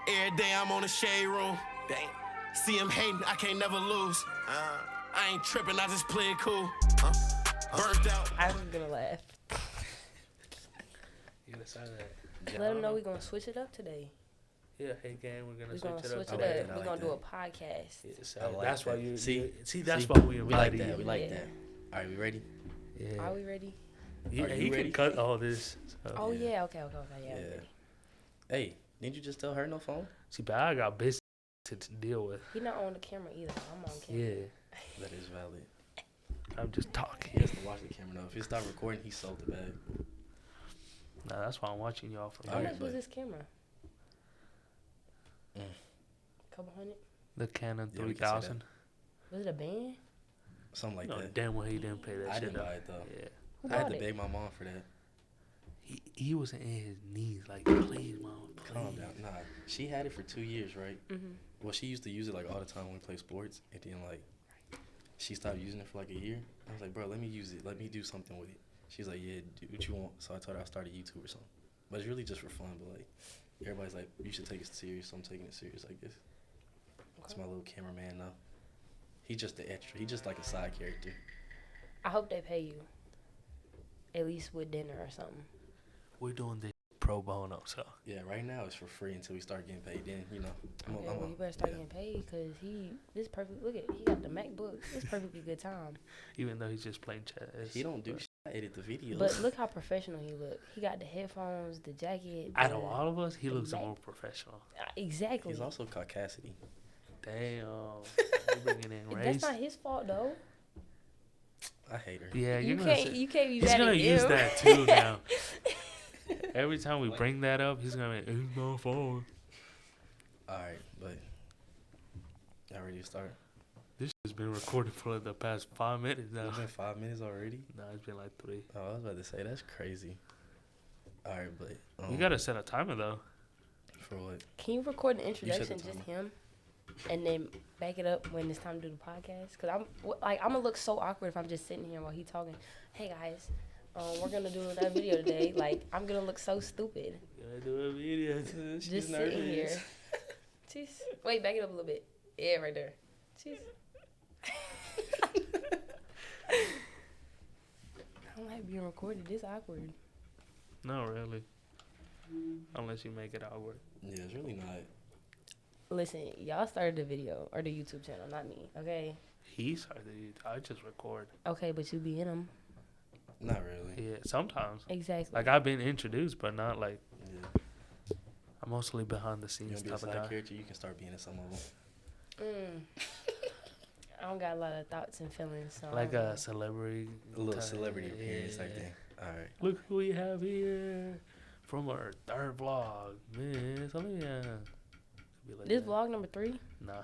Every day I'm on the shade room. Dang. See him hating, I can't never lose. I ain't tripping, I just play it cool. Burnt out. I was gonna laugh. You gonna sign that? Let them know we're gonna switch it up today. Yeah, hey gang, we're gonna switch it up. We're gonna do a podcast. Yeah, so that's why you see. That's see, why we like invited that. you. We like that. All right, we ready? Yeah. Are we ready? Yeah, Are you he ready? can cut all this. So. Oh yeah. Okay. Yeah. I'm ready. Hey, didn't you just tell her no phone? See, but I got business to deal with. He not on the camera either. I'm on camera. Yeah. That is valid. I'm just talking. He has to watch the camera though. If he stopped recording, he sold the bag. Nah, that's why I'm watching y'all from How here. much was this camera? Couple hundred? The Canon Yeah, we can say 3000. Was it a band? Something like No, that. damn well he didn't pay that I shit didn't up. buy it though. Yeah. Who I had bought to it? beg my mom for that. He wasn't in his knees like, please, mom, please. Calm down. Nah, she had it for 2 years, right? Mm-hmm. Well, she used to use it like all the time when we play sports, and then like she stopped using it for like a year. I was like, bro, let me use it. Let me do something with it. She's like, yeah, do what you want. So I told her I started YouTube or something. But it's really just for fun. But like everybody's like, you should take it serious. So I'm taking it serious, I guess. It's my little cameraman now. He's just the extra. He's just like a side character. I hope they pay you. At least with dinner or something. We're doing this pro bono, so. Yeah, right now it's for free until we start getting paid. Then you know, You better start getting paid because this perfect. Look at he got the MacBook. It's perfectly good time. Even though he's just playing chess. He don't do shit. I edit the videos. But look how professional he look. He got the headphones, the jacket. Out of all of us, he looks the more professional. Exactly. He's also Caucasity. Damn. You're bringing in race. That's not his fault though. I hate her. Yeah, You you're can't be He's mad gonna at use him. that too now. Every time we bring that up, he's gonna be, it's my phone. Alright, but y'all ready to start? This has been recorded for the past 5 minutes now. It's been 5 minutes already? No, it's been like 3. Oh, I was about to say, that's crazy. Alright, but You gotta set a timer though. for what? Can you record the the introduction, just timer. him, and then back it up when it's time to do the podcast? Cause I'm gonna look so awkward if I'm just sitting here while he talking. Hey guys, we're gonna do that video today. Like I'm gonna look so stupid. Gonna do a video. Just sitting here. Jeez. Wait, back it up a little bit. Yeah, right there. Jeez. I don't like being recorded. This awkward. No, really. Unless you make it awkward. Yeah, it's really not. Listen, y'all started the video or the YouTube channel, not me. Okay. He started it. I just record. Okay, but you be in them. Not really. Yeah, sometimes. Exactly. Like I've been introduced, but not like. Yeah. I'm mostly behind the You scenes want to be a type of side guy. character? You can start being in some of them. I don't got a lot of thoughts and feelings. So Like I don't know. a celebrity. A little type- celebrity appearance type yeah. thing. Alright. Look who we have here from our 3rd vlog, man. Something, be like This that. vlog number 3? Nah.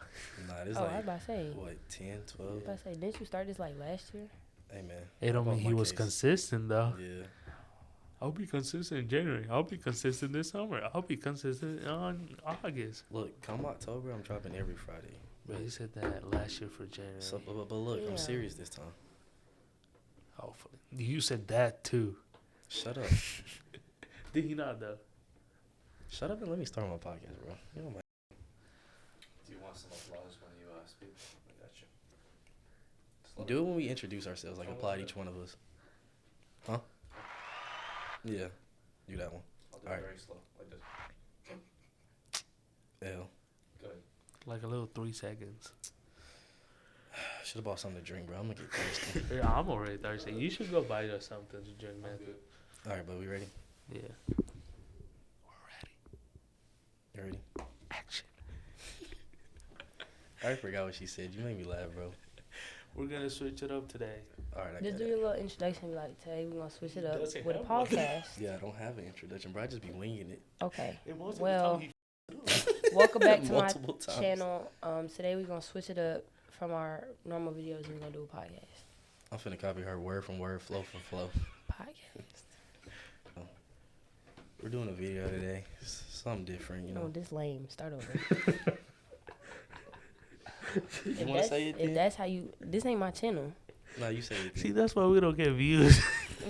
Nah, this Oh, I was like, about to say. what, 10, 12? I was about to say, didn't you start this like last year? Hey, man. It don't About mean my he was case. consistent though. Yeah. I'll be consistent in January. I'll be consistent this summer. I'll be consistent on August. Look, come October, I'm dropping every Friday. But he said that last year for January. So, but look, Yeah. I'm serious this time. Hopefully. You said that too. Shut up. Did he not though? Shut up and let me start my podcast, bro. You know my. Do you want some applause when you speak? I got you. Slow. Do it when we introduce ourselves, like apply to each one of us. Huh? Yeah. Do that one. I'll do Alright. it very slow, like this. L. Good. Like a little 3 seconds. Should have bought something to drink, bro. I'm gonna get thirsty. Yeah, I'm already thirsty. You should go buy us something to drink, man. I'm good. Alright, but we ready? Yeah. We're ready. You ready? Action. I already forgot what she said. You made me laugh, bro. We're gonna switch it up today. Alright, I Just got do it. your little introduction. Be like, today we're gonna switch it up Does it with a have one? podcast. Yeah, I don't have an introduction, bro. I just be winging it. Okay. And most Well, of the time welcome back to my Multiple times. channel. Today we're gonna switch it up from our normal videos. And we're gonna do a podcast. I'm finna copy her word from word, flow from flow. Podcast. We're doing a video today. It's something different, you No, know. this lame. Start over. You want to say it If then? that's how you, this ain't my channel, No, you say it See, then. that's why we don't get views.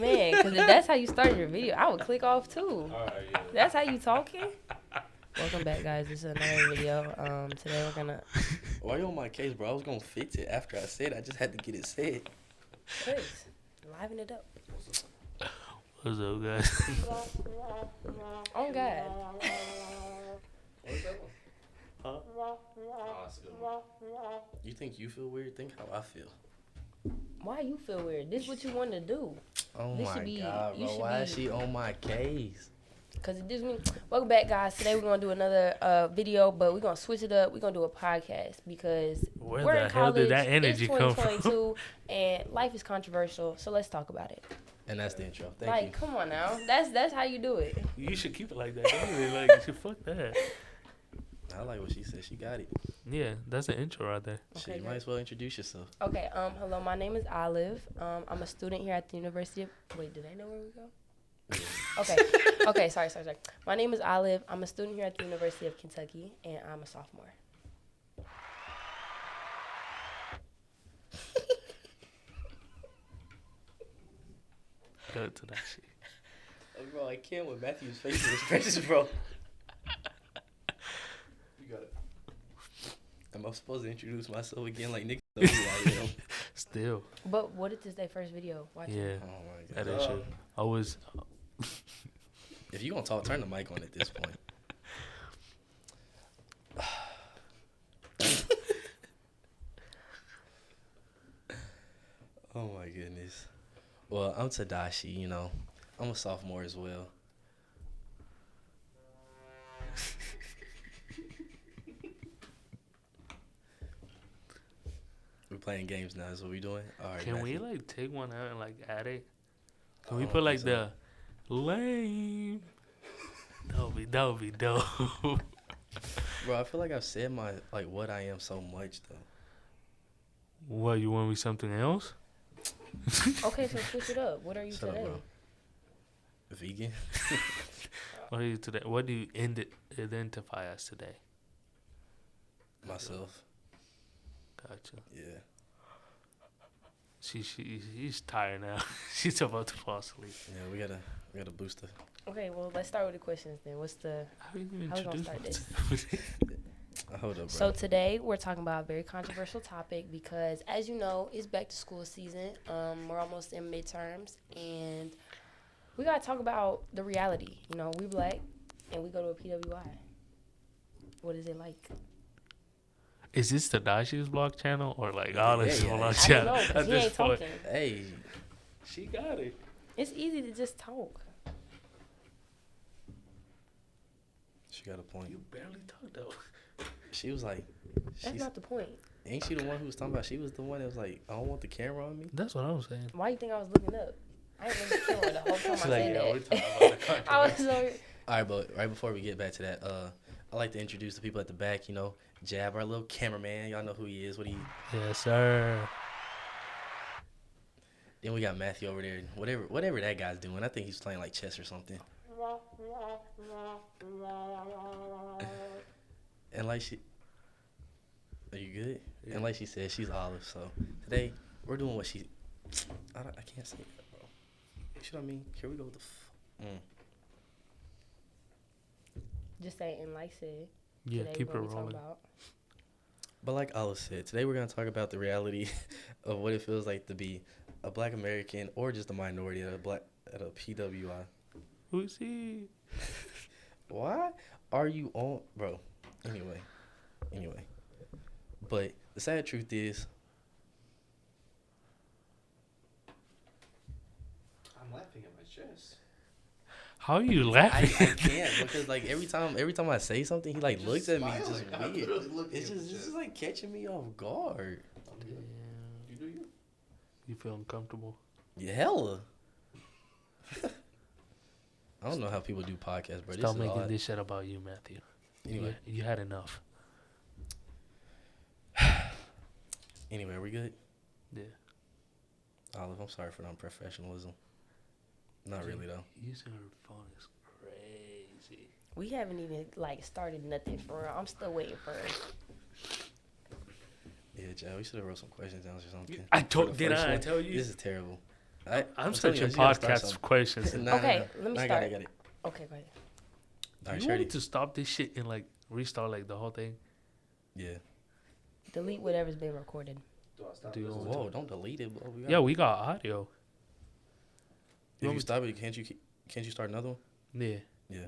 man. Because if that's how you start your video, I would click off too. Alright, yeah. That's how you talking. Welcome back, guys. This is another video. Today we're gonna. Why you on my case, bro? I was gonna fix it after I said it. I just had to get it said. Please, liven it up. What's up, guys? Oh God. What was that one? Huh? Oh, that's a good one. You think you feel weird? Think how I feel. Why you feel weird? This is what you want to do. Oh This my should be- god, you bro. should Why be- is she on my case? Cause it gives me. Welcome back, guys. Today we're gonna do another video, but we're gonna switch it up. We're gonna do a podcast because Where we're the in hell college. did that energy it's come from? 2022, and life is controversial. So let's talk about it. And that's the intro. Thank you. Come on now. That's how you do it. You should keep it like that. Anyway, like, you should fuck that. I like what she said. She got it. Yeah, that's the intro right there. Shit, Okay, you might as well introduce yourself. Okay. Hello. My name is Olive. I'm a student here at the University of. Wait, did I know where we go? Okay. Okay. Sorry. My name is Olive. I'm a student here at the University of Kentucky, and I'm a sophomore. Go to that shit. Oh, bro, I can't with Matthew's facial expressions, bro. You got it. Am I supposed to introduce myself again like niggas know who I am? Still. But what if this is their first video? Watch it. Yeah, Oh my that god. is true. I was. If you gonna talk, turn the mic on at this point. Oh my goodness. Well, I'm Tadashi, you know. I'm a sophomore as well. We're playing games now, is what we doing? Alright. Can we Matthew. like take one out and like add it? Can I we don't put like think so. the lame? That would be dope. Bro, I feel like I've said my like what I am so much though. What, you want me something else? Okay, so switch it up. What are you Shut up, today? bro. Vegan? What are you today? What do you identify as today? Myself. Gotcha. Yeah. She's tired now. She's about to fall asleep. Yeah, we gotta boost her. Okay, well let's start with the questions then. What's the How you gonna How we gonna introduce start myself? Hold up, bro. So today we're talking about a very controversial topic because, as you know, it's back to school season. We're almost in midterms, and we gotta talk about the reality. You know, we black, and we go to a PWI. What is it like? Is this the Dashi's vlog channel or like Olive's Yeah, vlog I don't channel? know, 'cause At he this ain't point, talking. Hey, she got it. It's easy to just talk. she got a point. You barely talk though. She was like, That's not the point. ain't she the one who was talking about? She was the one that was like, I don't want the camera on me. That's what I'm saying. Why you think I was looking up? I ain't looking at the camera the whole time I She's like, said yeah, we're that. talking about the I was controversy. so. All right, but right before we get back to that, I like to introduce the people at the back. You know, Jab, our little cameraman. Y'all know who he is. Yes, sir. Then we got Matthew over there. Whatever that guy's doing. I think he's playing like chess or something. And like are you good? Yeah. And like she said, she's Olive. So today we're doing what she. I can't say that, bro. You know what I mean? Here we go with the. Just saying, like I said. Yeah, today keep we're it gonna be talking rolling. about- But like Olive said, today we're gonna talk about the reality of what it feels like to be a Black American or just a minority at a PWI. Who's he? Why are you on, bro? Anyway. But the sad truth is, I'm laughing at my chest. How are you I laughing? can't because like every time I say something, he like Just looks at me smiling. just I'm weird. literally looking It's at just the this is chest. like catching me off guard. You do you? You feel uncomfortable? Yeah, hella. I don't know how people do podcasts, bro. Stop This is making odd. this shit about you, Matthew. Anyway, You had enough. anyway, are we good? Yeah. Olive, I'm sorry for the unprofessionalism. Not really though. Using her phone is crazy. We haven't even like started nothing for real. I'm still waiting for Yeah, Joe, we should have wrote some questions down or something. I for told. the Did first I one. tell you? This is terrible. I'm telling you, searching you gotta start podcast something. questions. Nah, Okay, let me I start. got it. Okay, go ahead. All right, You want me Shreddy. to stop this shit and like restart like the whole thing? Yeah. Delete whatever's been recorded. Do I stop Do you this? want Whoa, don't delete it, bro. Yeah, we got audio. If you stop it, can't you start another one? Yeah. Yeah.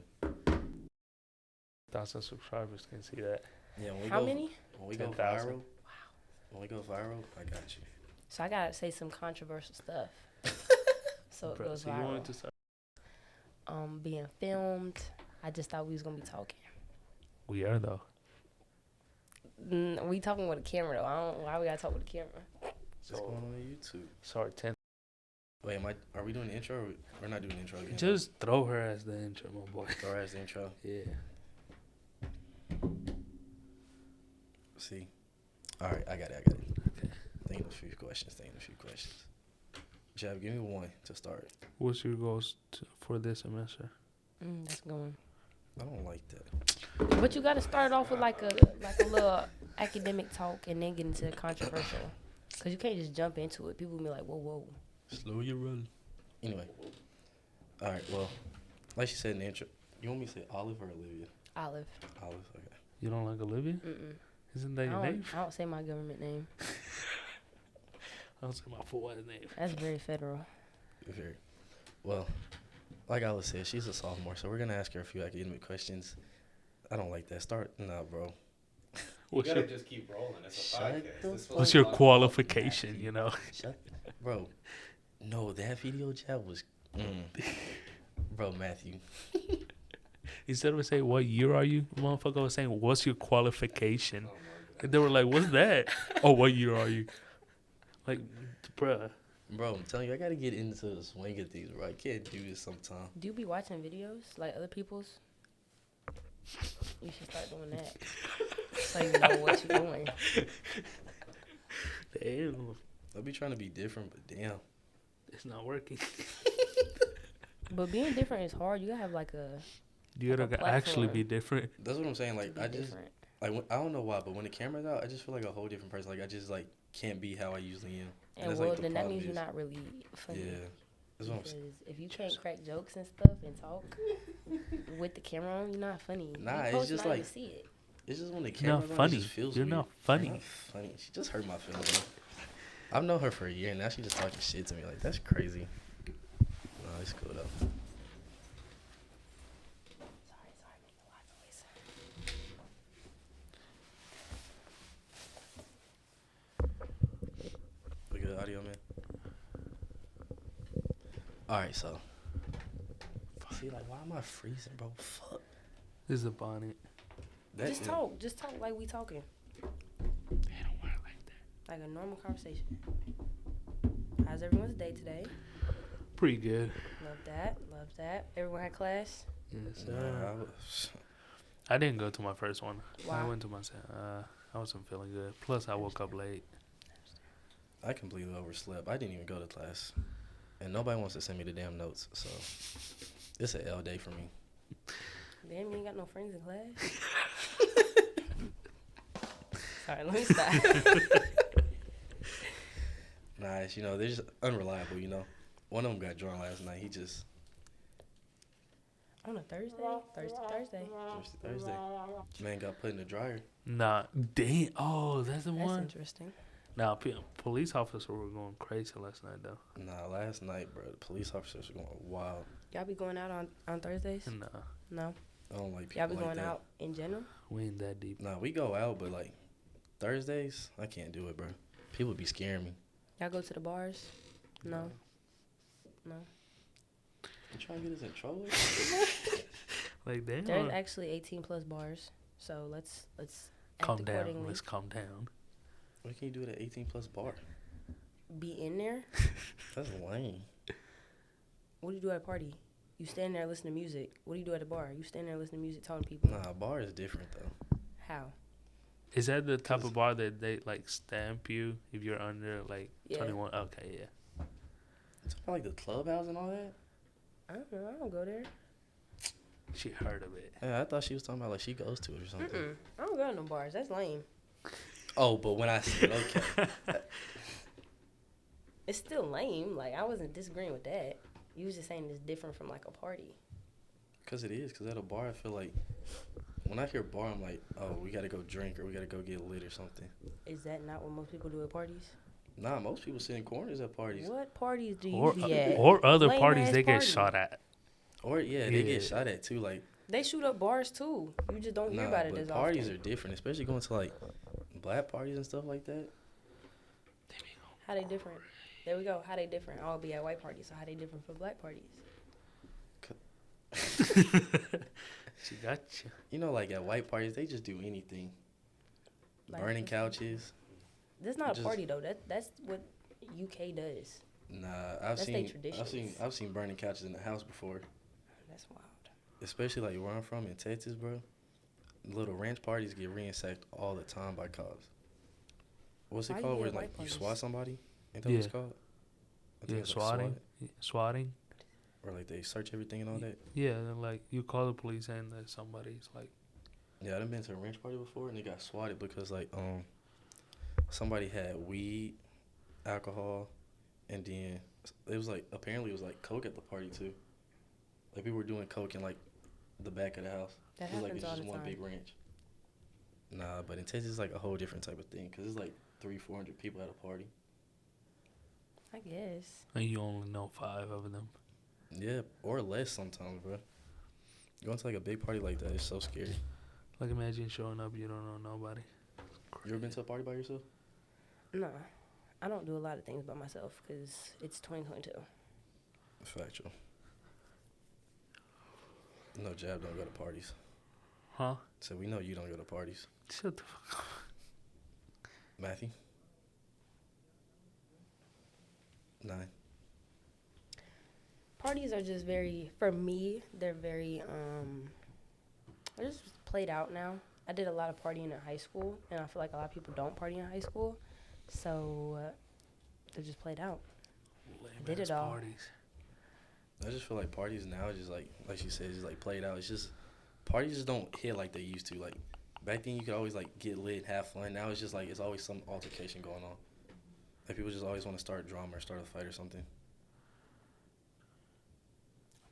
1,000 subscribers can see that. Yeah. When we How go, many? When we go 10,000. viral. Wow. When we go viral, I got you. So I gotta say some controversial stuff. So it Bro, goes so you want me viral. to start? Being filmed. I just thought we was gonna be talking. We are though. We talking with a camera though. I don't. Why we gotta talk with a camera? What's going on YouTube? Sorry, 10. Wait, are we doing the intro? Or we're not doing the intro again. Just throw her as the intro, my boy. Throw her as the intro. Yeah. See. All right, I got it. Okay. Thinking of a few questions. Jab, give me one to start. What's your goals for this semester? That's going. I don't like that. But you gotta start off with like a little academic talk and then get into controversial. Cause you can't just jump into it. People be like, whoa. Slow your roll. Anyway. All right, well, like she said in the intro, you want me to say Olive or Olivia? Olive. Olive, okay. You don't like Olivia? Mm-mm. Isn't that your name? I don't say my government name. I don't say my full name. That's very federal. Very. Well, like Olive said, she's a sophomore, so we're going to ask her a few academic questions. I don't like that. Nah, bro. You What's gotta your, just keep rolling. It's a Shut podcast. the This what's was your fun. qualification, you know? Bro, no, that video chat was... Bro, Matthew. Instead of saying, what year are you? Motherfucker was saying, what's your qualification? Oh my God. And they were like, what's that? Oh, what year are you? Like, bruh. Bro, I'm telling you, I got to get into the swing of things, bro. I can't do this sometime. Do you be watching videos like other people's? You should start doing that. So you know what you're doing. Damn. I be trying to be different, but damn. It's not working. But being different is hard. You gotta have like a You Like a gotta actually platform. be different. That's what I'm saying. Like, be I just... different. Like, I don't know why, but when the camera's out, I just feel like a whole different person. Like, I just, like, can't be how I usually am. And that's, well, like, the then that problem means you're is- not really funny. Yeah. That's what I'm Because saying. if you can't crack jokes and stuff and talk with the camera on, you're not funny. Nah, You it's supposed just not like- even see it. It's just when the You're not camera's on, it funny. just feels You're weird. not funny. I'm not funny. She just hurt my feelings, bro. I've known her for a year, and now she just talking shit to me. Like, that's crazy. No, it's cool, though. Sorry, making a lot of noise. We good audio, man? Alright, so. See, like, why am I freezing, bro? Fuck. This is a bonnet. That Just is- talk. Just talk like we talking. They don't wear it like that. Like a normal conversation. How's everyone's day today? Pretty good. Love that. Love that. Everyone had class? Yes, Nah, sir. I I didn't go to my first one. Why? I went to my I wasn't feeling good. Plus, I woke up late. I completely overslept. I didn't even go to class. And nobody wants to send me the damn notes, so it's an L day for me. Damn, you ain't got no friends in class? Sorry, let me stop. Nah, it's, they're just unreliable, One of them got drunk last night. He just... On a Thursday? Thursday. Man got put in the dryer. Nah, damn. Oh, that's the That's one. interesting. Nah, police officer were going crazy last night though. Nah, last night, bro, the police officers were going wild. Y'all be going out on Thursdays? Nah, No. I don't like people Y'all be like going that. out in general? we ain't that deep. Nah, we go out, but like Thursdays, I can't do it, bro. People be scaring me. Y'all go to the bars? No. No. You trying to get us in trouble? Like damn. There's actually 18 plus bars, so let's Calm act down. accordingly. Let's calm down. Why can't you do it at 18 plus bar? Be in there. That's lame. What do you do at a party? You stand there, listen to music. What do you do at a bar? You stand there, listen to music, talking to people. Nah, bar is different though. How? Is that the type of bar that they like stamp you if you're under like Yeah. 21? Okay, yeah. It's like the clubhouse and all that. I don't know. I don't go there. She heard of it. Yeah, I thought she was talking about like she goes to it or something. Mm-mm. I don't go to no bars. That's lame. Oh, but when I said okay, It's still lame. Like, I wasn't disagreeing with that. You was just saying it's different from like a party. Cause it is. Cause at a bar, I feel like when I hear bar, I'm like, oh, we gotta go drink or we gotta go get lit or something. Is that not what most people do at parties? Nah, most people sit in corners at parties. What parties do you Or be at? or other Lame parties ass they get party. shot at. Or yeah, they Yeah. get shot at too. Like They shoot up bars too. You just don't hear nah, about it but as parties often. are different, especially going to like black parties and stuff like that. How they different? There we go. How they different? I'll be at white parties. So how they different from black parties? She got you. You know, like at white parties, they just do anything. Like, Burning what's- couches. That's not a Just- party though. That's what UK does. Nah, That's they traditions. I've seen burning couches in the house before. That's wild. Especially like where I'm from in Texas, bro. Little ranch parties get ransacked all the time by cops. What's Why it you called? get Where white like you parties? swat somebody? Ain't that what it's Yeah. called? I think Yeah, it's like swatting. Swatting. Or like they search everything and all that. Yeah, then like you call the police and there's somebody's like, Yeah, I've been to a ranch party before and they got swatted because like somebody had weed, alcohol, and then it was like apparently it was like coke at the party too. Like people were doing coke in like the back of the house. That It was like happens it's all just the one time. big ranch. Nah, but in Texas it's like a whole different type of thing because it's like 300-400 people at a party. I guess. and you only know 5 of them. Yeah, or less sometimes, bro. Going to like a big party like that is so scary. Like imagine showing up, you don't know nobody. You ever been to a party by yourself? No, I don't do a lot of things by myself because it's 2022. Factual. No, Jab don't go to parties. Huh? So we know you don't go to parties. Shut the fuck up. Matthew? 9. Parties are just very, for me, they're very, they're just played out now. I did a lot of partying in high school, and I feel like a lot of people don't party in high school, so they're just played out. Did Lame-ass it all. Parties. I just feel like parties now is just like she said, just like played out. It's just parties just don't hit like they used to. Like back then, you could always like get lit, have fun. Now it's just like it's always some altercation going on. Like people just always want to start drama or start a fight or something.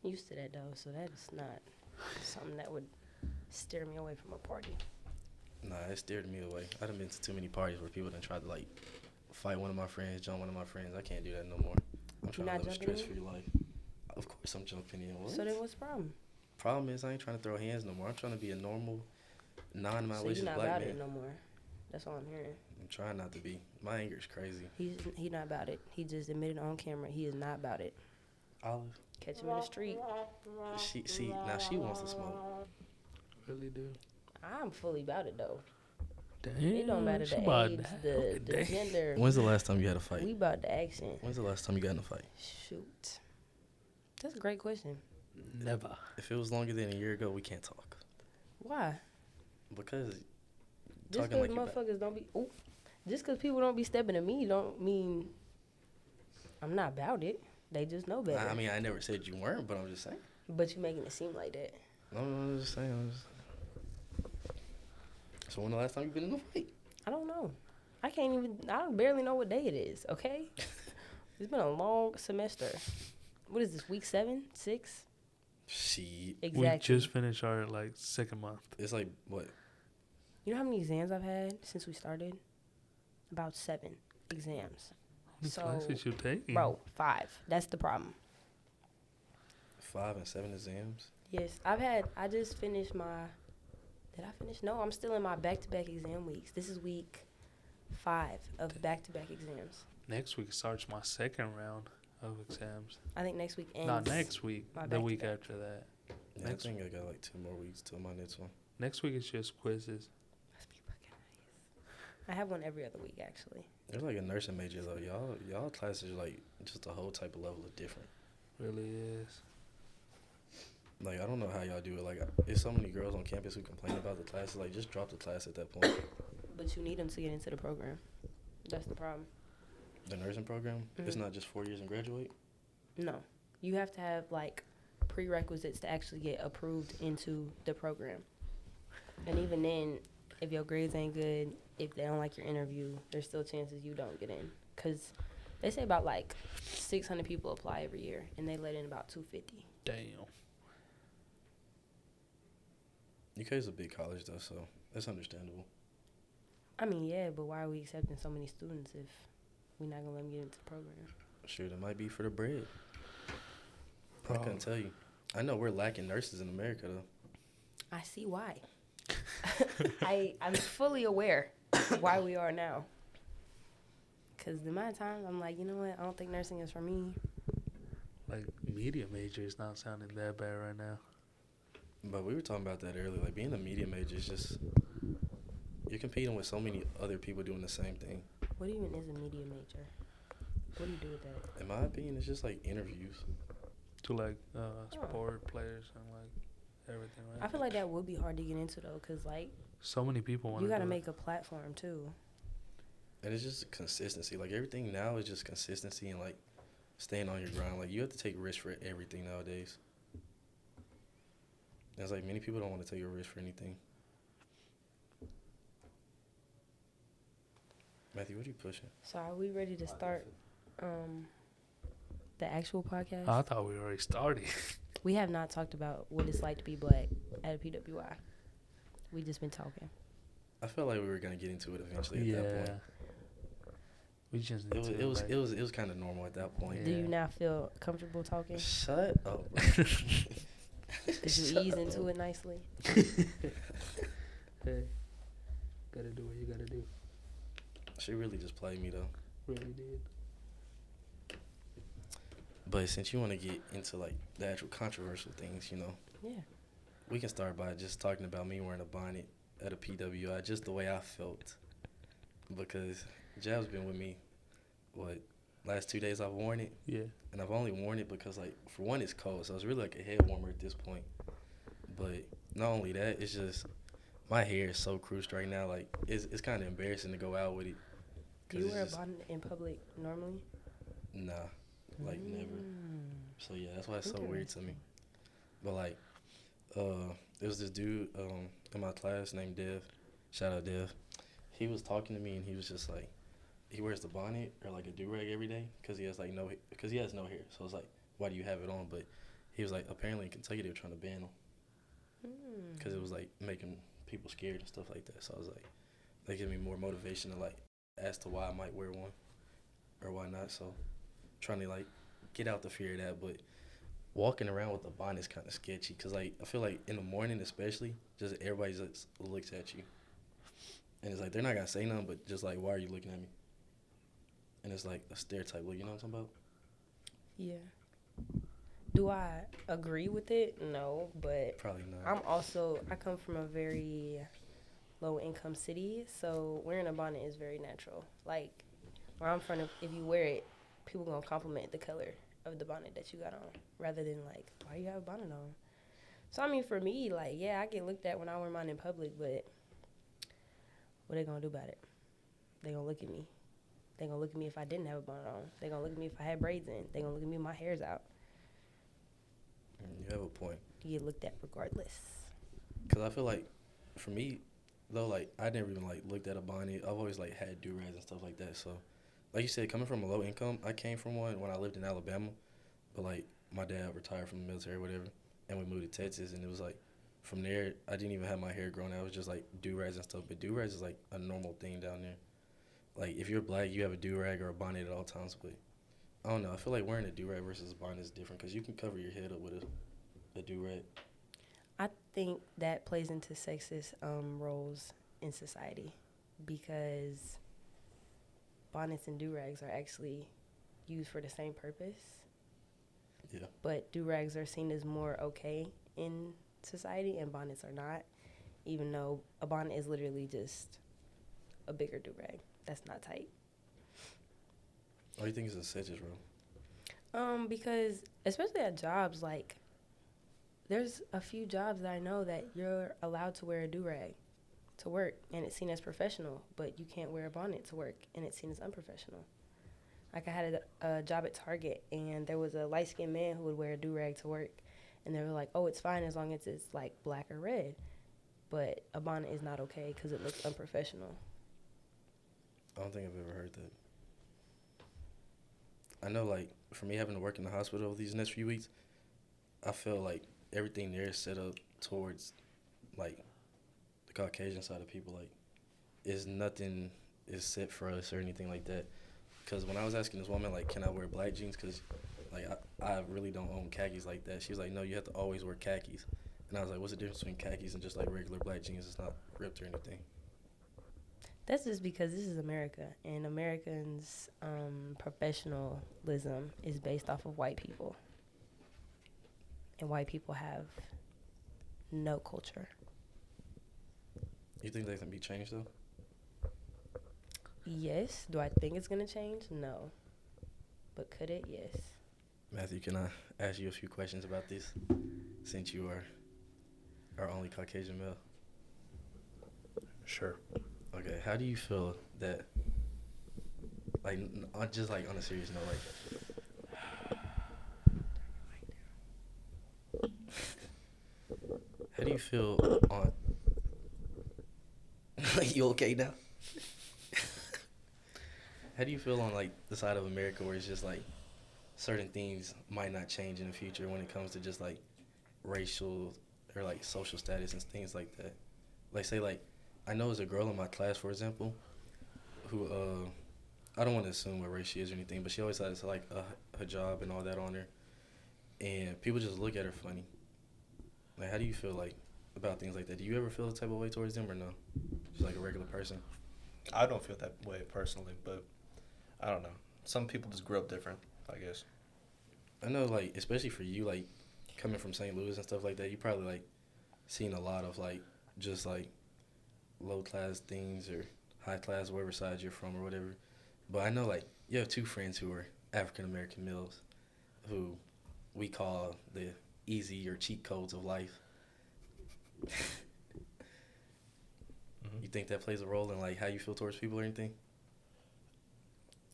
I'm used to that, though, so that's not something that would steer me away from a party. Nah, it steered me away. I done been to too many parties where people done tried to like fight one of my friends, jump one of my friends. I can't do that no more. I'm trying not to live a jumping in? stress-free life. Of course I'm jumping in. What? So then what's the problem? Problem is I ain't trying to throw hands no more. I'm trying to be a normal, So you're non-malicious not black about man. it no more. That's all I'm hearing. I'm trying not to be. My anger is crazy. He's not about it. He just admitted on camera he is not about it. Olive, Catch him in the street. now she wants to smoke. Really do. I'm fully about it, though. Damn. It don't matter she the about age, that. the Okay, damn. gender. When's the last time you had a fight? We about the action. When's the last time you got in a fight? Shoot. That's a great question. Never. If it was longer than a year ago, we can't talk. Why? Because Just talking because like you back. motherfuckers don't be... Ooh, just because people don't be stepping to me don't mean I'm not about it. They just know better. I mean, I never said you weren't, but I'm just saying. But you making it seem like that. No, I'm just saying. So when the last time you been in a fight? I don't know. I barely know what day it is, okay? It's been a long semester. What is this, week 7, 6? Shit. Exactly. We just finished our like 2nd month. It's like, what? You know how many exams I've had since we started? About 7 exams. How many So, classes you taking? Bro, 5. That's the problem. 5 and 7 exams? Yes, I just finished my, did I finish? No, I'm still in my back-to-back exam weeks. This is week 5 of back-to-back exams. Next week starts my 2nd round of exams. I think next week ends. Not next week. my The week back-to-back. after that. Yeah, Next I think I got like 2 more weeks till my next one. Next week is just quizzes. Must be fucking nice. I have one every other week, actually. There's like a nursing major though. Y'all classes are like just a whole type of level of different. Really is. Like I don't know how y'all do it. Like there's so many girls on campus who complain about the classes. Like just drop the class at that point. But you need them to get into the program. That's the problem. The nursing program, it's Mhm. not just 4 years and graduate. No. You have to have, like, prerequisites to actually get approved into the program. And even then, if your grades ain't good, if they don't like your interview, there's still chances you don't get in. Because they say about, like, 600 people apply every year, and they let in about 250. Damn. UK is a big college though, so that's understandable. I mean, yeah, but why are we accepting so many students if we're not gonna let them get into the program? Sure, that might be for the bread. I Bro. couldn't tell you. I know we're lacking nurses in America though. I see why. I'm fully aware why we are now. Because the amount of times I'm like, you know what? I don't think nursing is for me. Like, media major is not sounding that bad right now. But we were talking about that earlier. Like, being a media major is just, you're competing with so many other people doing the same thing. What even is a media major? What do you do with that? In my opinion, it's just like interviews. To, like, sport players and, like, everything, right? I feel like that would be hard to get into, though, because, like, So many people want to you got to do make a platform, too. And it's just consistency. Like, everything now is just consistency and, like, staying on your grind. Like, you have to take risks for everything nowadays. And it's like many people don't want to take a risk for anything. Matthew, what are you pushing? So are we ready to start the actual podcast? I thought we already started. We have not talked about what it's like to be black at a PWI. We just been talking. I felt like we were gonna get into it eventually at that point. We just It was need to, it was kind of normal at that point. Do Yeah. you now feel comfortable talking? Shut up. Did you ease into it nicely? Hey, gotta do what you gotta do. She really just played me though. Really did. But since you want to get into like the actual controversial things, you know, Yeah. we can start by just talking about me wearing a bonnet at a PWI, just the way I felt. Because Jab's been with me, last 2 days I've worn it. Yeah. And I've only worn it because, like, for one, it's cold, so it's really like a head warmer at this point. But not only that, it's just my hair is so creased right now. Like, it's kind of embarrassing to go out with it. Do you wear a bonnet in public normally? Nah, like never. So yeah, that's why it's so weird to me. But like, there was this dude in my class named Dev. Shout out Dev. He was talking to me and he was just like, he wears the bonnet or like a do-rag every day because he has like because he has no hair. So it's like, why do you have it on? But he was like, apparently in Kentucky they were trying to ban him because it was like making people scared and stuff like that. So I was like, they give me more motivation to like as to why I might wear one or why not. So trying to like get out the fear of that. But walking around with a bonnet is kind of sketchy because like I feel like in the morning especially, just everybody just looks at you. And it's like, they're not going to say nothing, but just like, why are you looking at me? And it's like a stereotype look, you know what I'm talking about? Yeah. Do I agree with it? No, but Probably not. I come from a very low income city, so wearing a bonnet is very natural. Like, where I'm from, if you wear it, people going to compliment the color of the bonnet that you got on, rather than like, why you have a bonnet on? So, I mean, for me, like, yeah, I get looked at when I wear mine in public, but what they gonna do about it? They gonna look at me. They gonna look at me if I didn't have a bonnet on. They gonna look at me if I had braids in. They gonna look at me if my hair's out. You have a point. You get looked at regardless. Because I feel like, for me, though, like, I never even, like, looked at a bonnet. I've always, like, had do-rags and stuff like that. So, like you said, coming from a low income, I came from one when I lived in Alabama. But, like, my dad retired from the military or whatever, and we moved to Texas, and it was, like, from there, I didn't even have my hair grown out. It was just, like, do-rags and stuff. But do-rags is, like, a normal thing down there. Like, if you're black, you have a do-rag or a bonnet at all times. But, I don't know. I feel like wearing a do-rag versus a bonnet is different because you can cover your head up with a do-rag. I think that plays into sexist roles in society because bonnets and do-rags are actually used for the same purpose. Yeah. But do-rags are seen as more okay in society and bonnets are not, even though a bonnet is literally just a bigger do-rag that's not tight. Why do you think it's a sexist role? Because especially at jobs, like, there's a few jobs that I know that you're allowed to wear a do-rag to work and it's seen as professional, but you can't wear a bonnet to work and it's seen as unprofessional. Like, I had a job at Target and there was a light-skinned man who would wear a do-rag to work. And they were like, oh, it's fine as long as it's, like, black or red. But a bonnet is not okay because it looks unprofessional. I don't think I've ever heard that. I know, like, for me having to work in the hospital these next few weeks, I feel like everything there is set up towards like the Caucasian side of people, like is nothing is set for us or anything like that. Because when I was asking this woman, like, can I wear black jeans? Because, like, I really don't own khakis like that. She was like, no, you have to always wear khakis. And I was like, what's the difference between khakis and just, like, regular black jeans? It's not ripped or anything. That's just because this is America, and Americans' professionalism is based off of white people. And white people have no culture. You think that can be changed, though? Yes. Do I think it's going to change? No. But could it? Yes. Matthew, can I ask you a few questions about this, since you are our only Caucasian male? Sure. Okay, how do you feel that, like, just, like, on a serious note, like, how do you feel on, you okay now? How do you feel on, like, the side of America where it's just, like, certain things might not change in the future when it comes to just, like, racial or, like, social status and things like that? Like, say, like, I know there's a girl in my class, for example, who, I don't want to assume what race she is or anything, but she always has, like, a hijab and all that on her. And people just look at her funny. Like, how do you feel, like, about things like that? Do you ever feel the type of way towards them or no? Just like a regular person? I don't feel that way personally, but I don't know. Some people just grow up different, I guess. I know, like, especially for you, like, coming from St. Louis and stuff like that, you probably, like, seen a lot of, like, just, like, low-class things or high-class, wherever side you're from or whatever. But I know, like, you have two friends who are African-American males who we call the easy or cheat codes of life. You think that plays a role in, like, how you feel towards people or anything?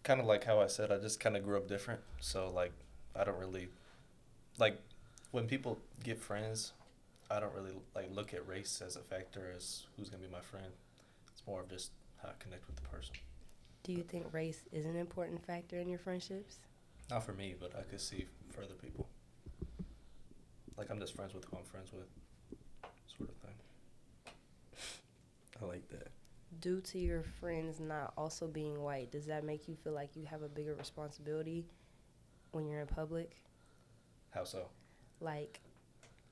Kind of like how I said, I just kind of grew up different. So, like, I don't really, like, when people get friends, I don't really, like, look at race as a factor as who's going to be my friend. It's more of just how I connect with the person. Do you think race is an important factor in your friendships? Not for me, but I could see for other people. Like, I'm just friends with who I'm friends with, sort of thing. I like that. Due to your friends not also being white, does that make you feel like you have a bigger responsibility when you're in public? How so? Like,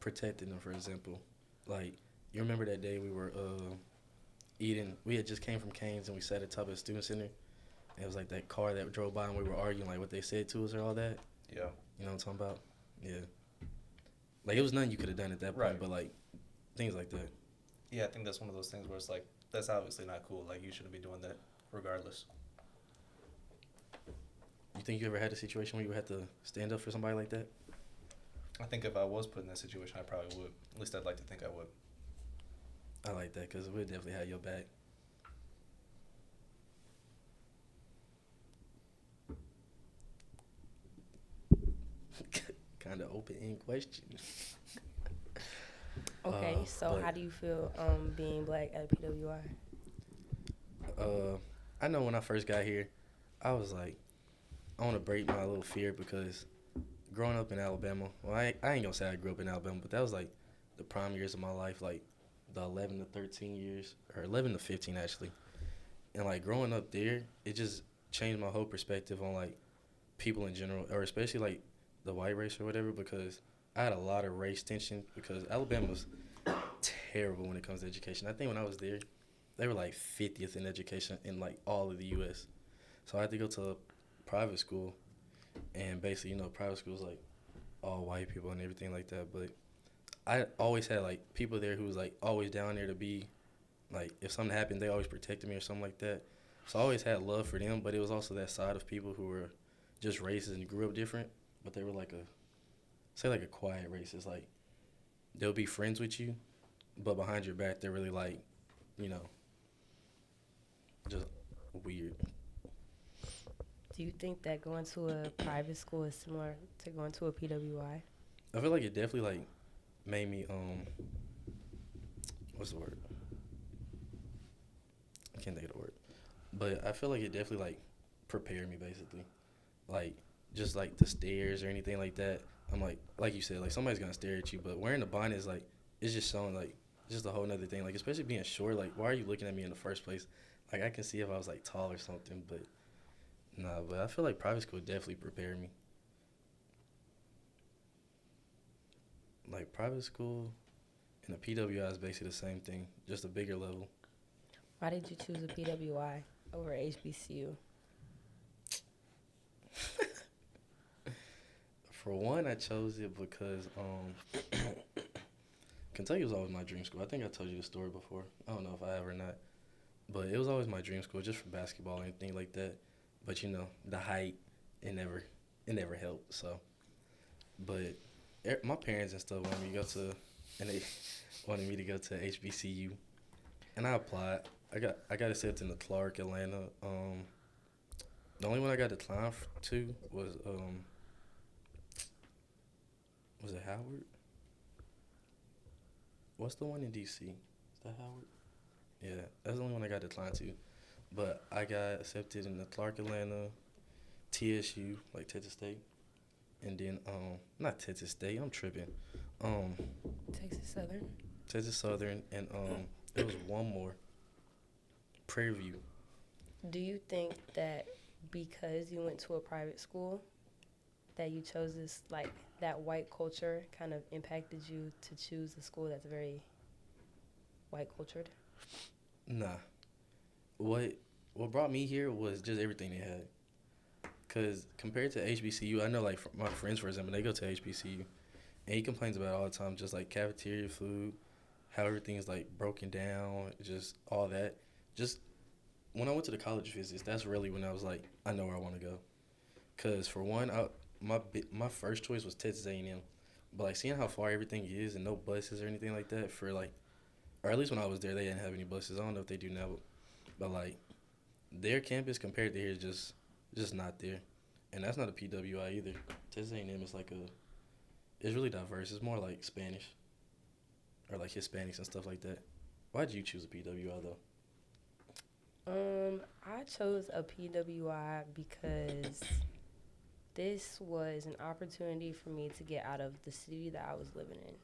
Protecting them, for example. Like, you remember that day we were eating, we had just came from Canes and we sat at the top of the student center. And it was like that car that drove by and we were arguing like what they said to us or all that. Yeah. You know what I'm talking about? Yeah. Like, it was nothing you could have done at that point, Right. but like things like that. Yeah, I think that's one of those things where it's like, that's obviously not cool. Like, you shouldn't be doing that regardless. You think you ever had a situation where you had to stand up for somebody like that? I think if I was put in that situation, I probably would. At least I'd like to think I would. I like that because we'd definitely have your back. Kind of open-end question. okay, so but- how do you feel being black at PWI? I know when I first got here, I was like, I want to break my little fear because growing up in Alabama, well, I ain't going to say I grew up in Alabama, but that was like the prime years of my life, like the 11 to 13 years, or 11 to 15 actually. And like growing up there, it just changed my whole perspective on like people in general, or especially like the white race or whatever, because I had a lot of race tension because Alabama was terrible when it comes to education. I think when I was there, they were like 50th in education in like all of the U.S. So I had to go to a private school, and basically, you know, private school is like all white people and everything like that. But I always had like people there who was like always down there to be like, if something happened, they always protected me or something like that. So I always had love for them, but it was also that side of people who were just racist and grew up different, but they were like a quiet racist. Like, they'll be friends with you, but behind your back, they're really like, you know, just weird. Do you think that going to a private school is similar to going to a PWI? I feel like it definitely like made me what's the word? I can't think of the word. But I feel like it definitely like prepared me basically. Like just like the stares or anything like that. I'm like you said, like somebody's gonna stare at you, but wearing the bonnet is like, it's just showing like it's just a whole nother thing. Like, especially being short, like, why are you looking at me in the first place? Like, I can see if I was, like, tall or something, but nah, but I feel like private school definitely prepared me. Like, private school and the PWI is basically the same thing, just a bigger level. Why did you choose a PWI over HBCU? For one, I chose it because Kentucky was always my dream school. I think I told you the story before. I don't know if I have or not. But it was always my dream school, just for basketball or anything like that. But, you know, the height, it never helped. So, but my parents and stuff wanted me to go to, and they wanted me to go to HBCU. And I applied. I got accepted in the Clark, Atlanta. The only one I got declined to was it Howard? What's the one in D.C.? Is that Howard? Yeah, that's the only one I got declined to. But I got accepted in the Clark, Atlanta, TSU, like Texas State. And then, not Texas State, I'm tripping. Texas Southern. Texas Southern, and there was one more. Prairie View. Do you think that because you went to a private school that you chose this, like, that white culture kind of impacted you to choose a school that's very white cultured? Nah. What brought me here was just everything they had. Because compared to HBCU, I know, like, my friends, for example, they go to HBCU. And he complains about it all the time, just, like, cafeteria food, how everything is, like, broken down, just all that. Just when I went to the college visits, that's really when I was like, I know where I want to go. Because, for one, my first choice was Texas A&M. But, like, seeing how far everything is and no buses or anything like that for, like, or at least when I was there, they didn't have any buses. I don't know if they do now. But, like, their campus compared to here is just not there. And that's not a PWI either. Texas A&M is like it's really diverse. It's more like Spanish or like Hispanics and stuff like that. Why did you choose a PWI though? I chose a PWI because this was an opportunity for me to get out of the city that I was living in.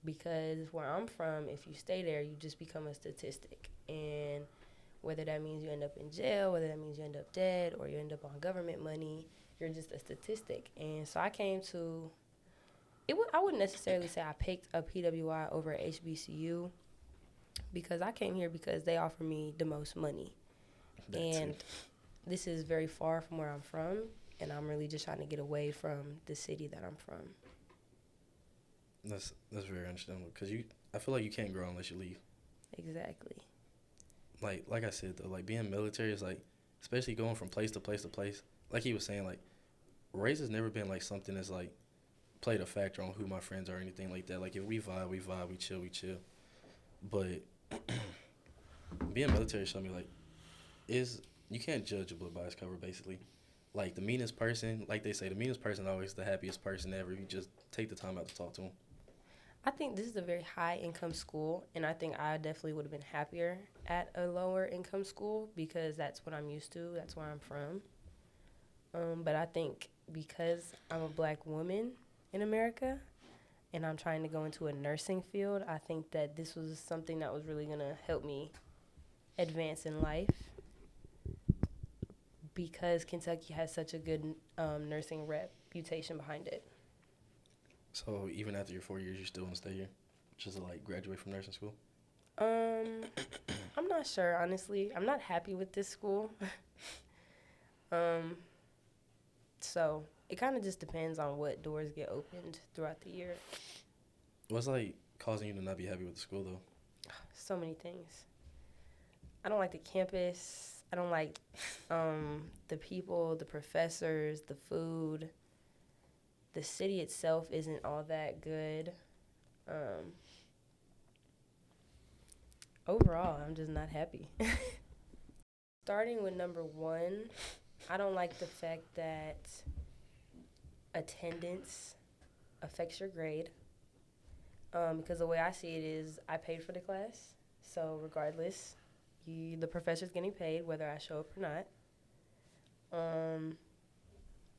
Because where I'm from, if you stay there, you just become a statistic. And whether that means you end up in jail, whether that means you end up dead, or you end up on government money, you're just a statistic. And so I came to, I wouldn't necessarily say I picked a PWI over HBCU, because I came here because they offer me the most money. And this is very far from where I'm from, and I'm really just trying to get away from the city that I'm from. That's very understandable, because I feel like you can't grow unless you leave. Exactly. Like I said though, like being military is like, especially going from place to place to place. Like he was saying, like race has never been like something that's like played a factor on who my friends are or anything like that. Like if we vibe, we vibe, we chill. But being military showed me like you can't judge a book by its cover basically. Like the meanest person, like they say, the meanest person is always the happiest person ever. You just take the time out to talk to them. I think this is a very high income school, and I think I definitely would have been happier at a lower income school because that's what I'm used to. That's where I'm from. But I think because I'm a black woman in America and I'm trying to go into a nursing field, I think that this was something that was really going to help me advance in life because Kentucky has such a good nursing reputation behind it. So even after your 4 years, you still want to stay here, just to like graduate from nursing school? I'm not sure, honestly. I'm not happy with this school. So it kind of just depends on what doors get opened throughout the year. What's like causing you to not be happy with the school though? So many things. I don't like the campus. I don't like the people, the professors, the food. The city itself isn't all that good. Overall, I'm just not happy. Starting with number one, I don't like the fact that attendance affects your grade. Because the way I see it is I paid for the class. So regardless, the professor's getting paid whether I show up or not.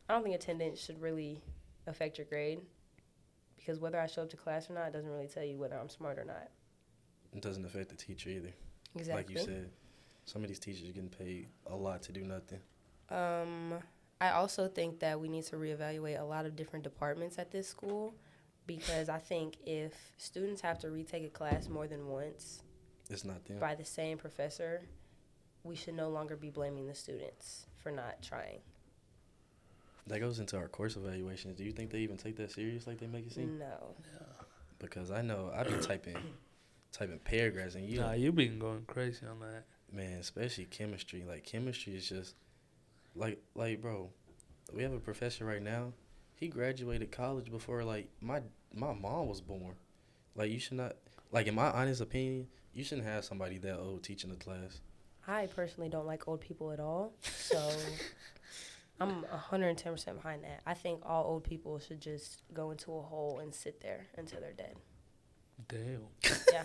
I don't think attendance should really affect your grade because whether I show up to class or not doesn't really tell you whether I'm smart or not. it doesn't affect the teacher either. Exactly. Like you said, some of these teachers are getting paid a lot to do nothing. I also think that we need to reevaluate a lot of different departments at this school, because I think if students have to retake a class more than once It's not them. by the same professor, we should no longer be blaming the students for not trying. That goes into our course evaluations. Do you think they even take that serious like they make it seem? No. Because I know I've been typing paragraphs and Nah, you been going crazy on that. man, especially chemistry. Like chemistry is just like bro, we have a professor right now. He graduated college before like my mom was born. Like you should not, like in my honest opinion, you shouldn't have somebody that old teaching a class. I personally don't like old people at all, so I'm 110% behind that. I think all old people should just go into a hole and sit there until they're dead. Damn. Yeah.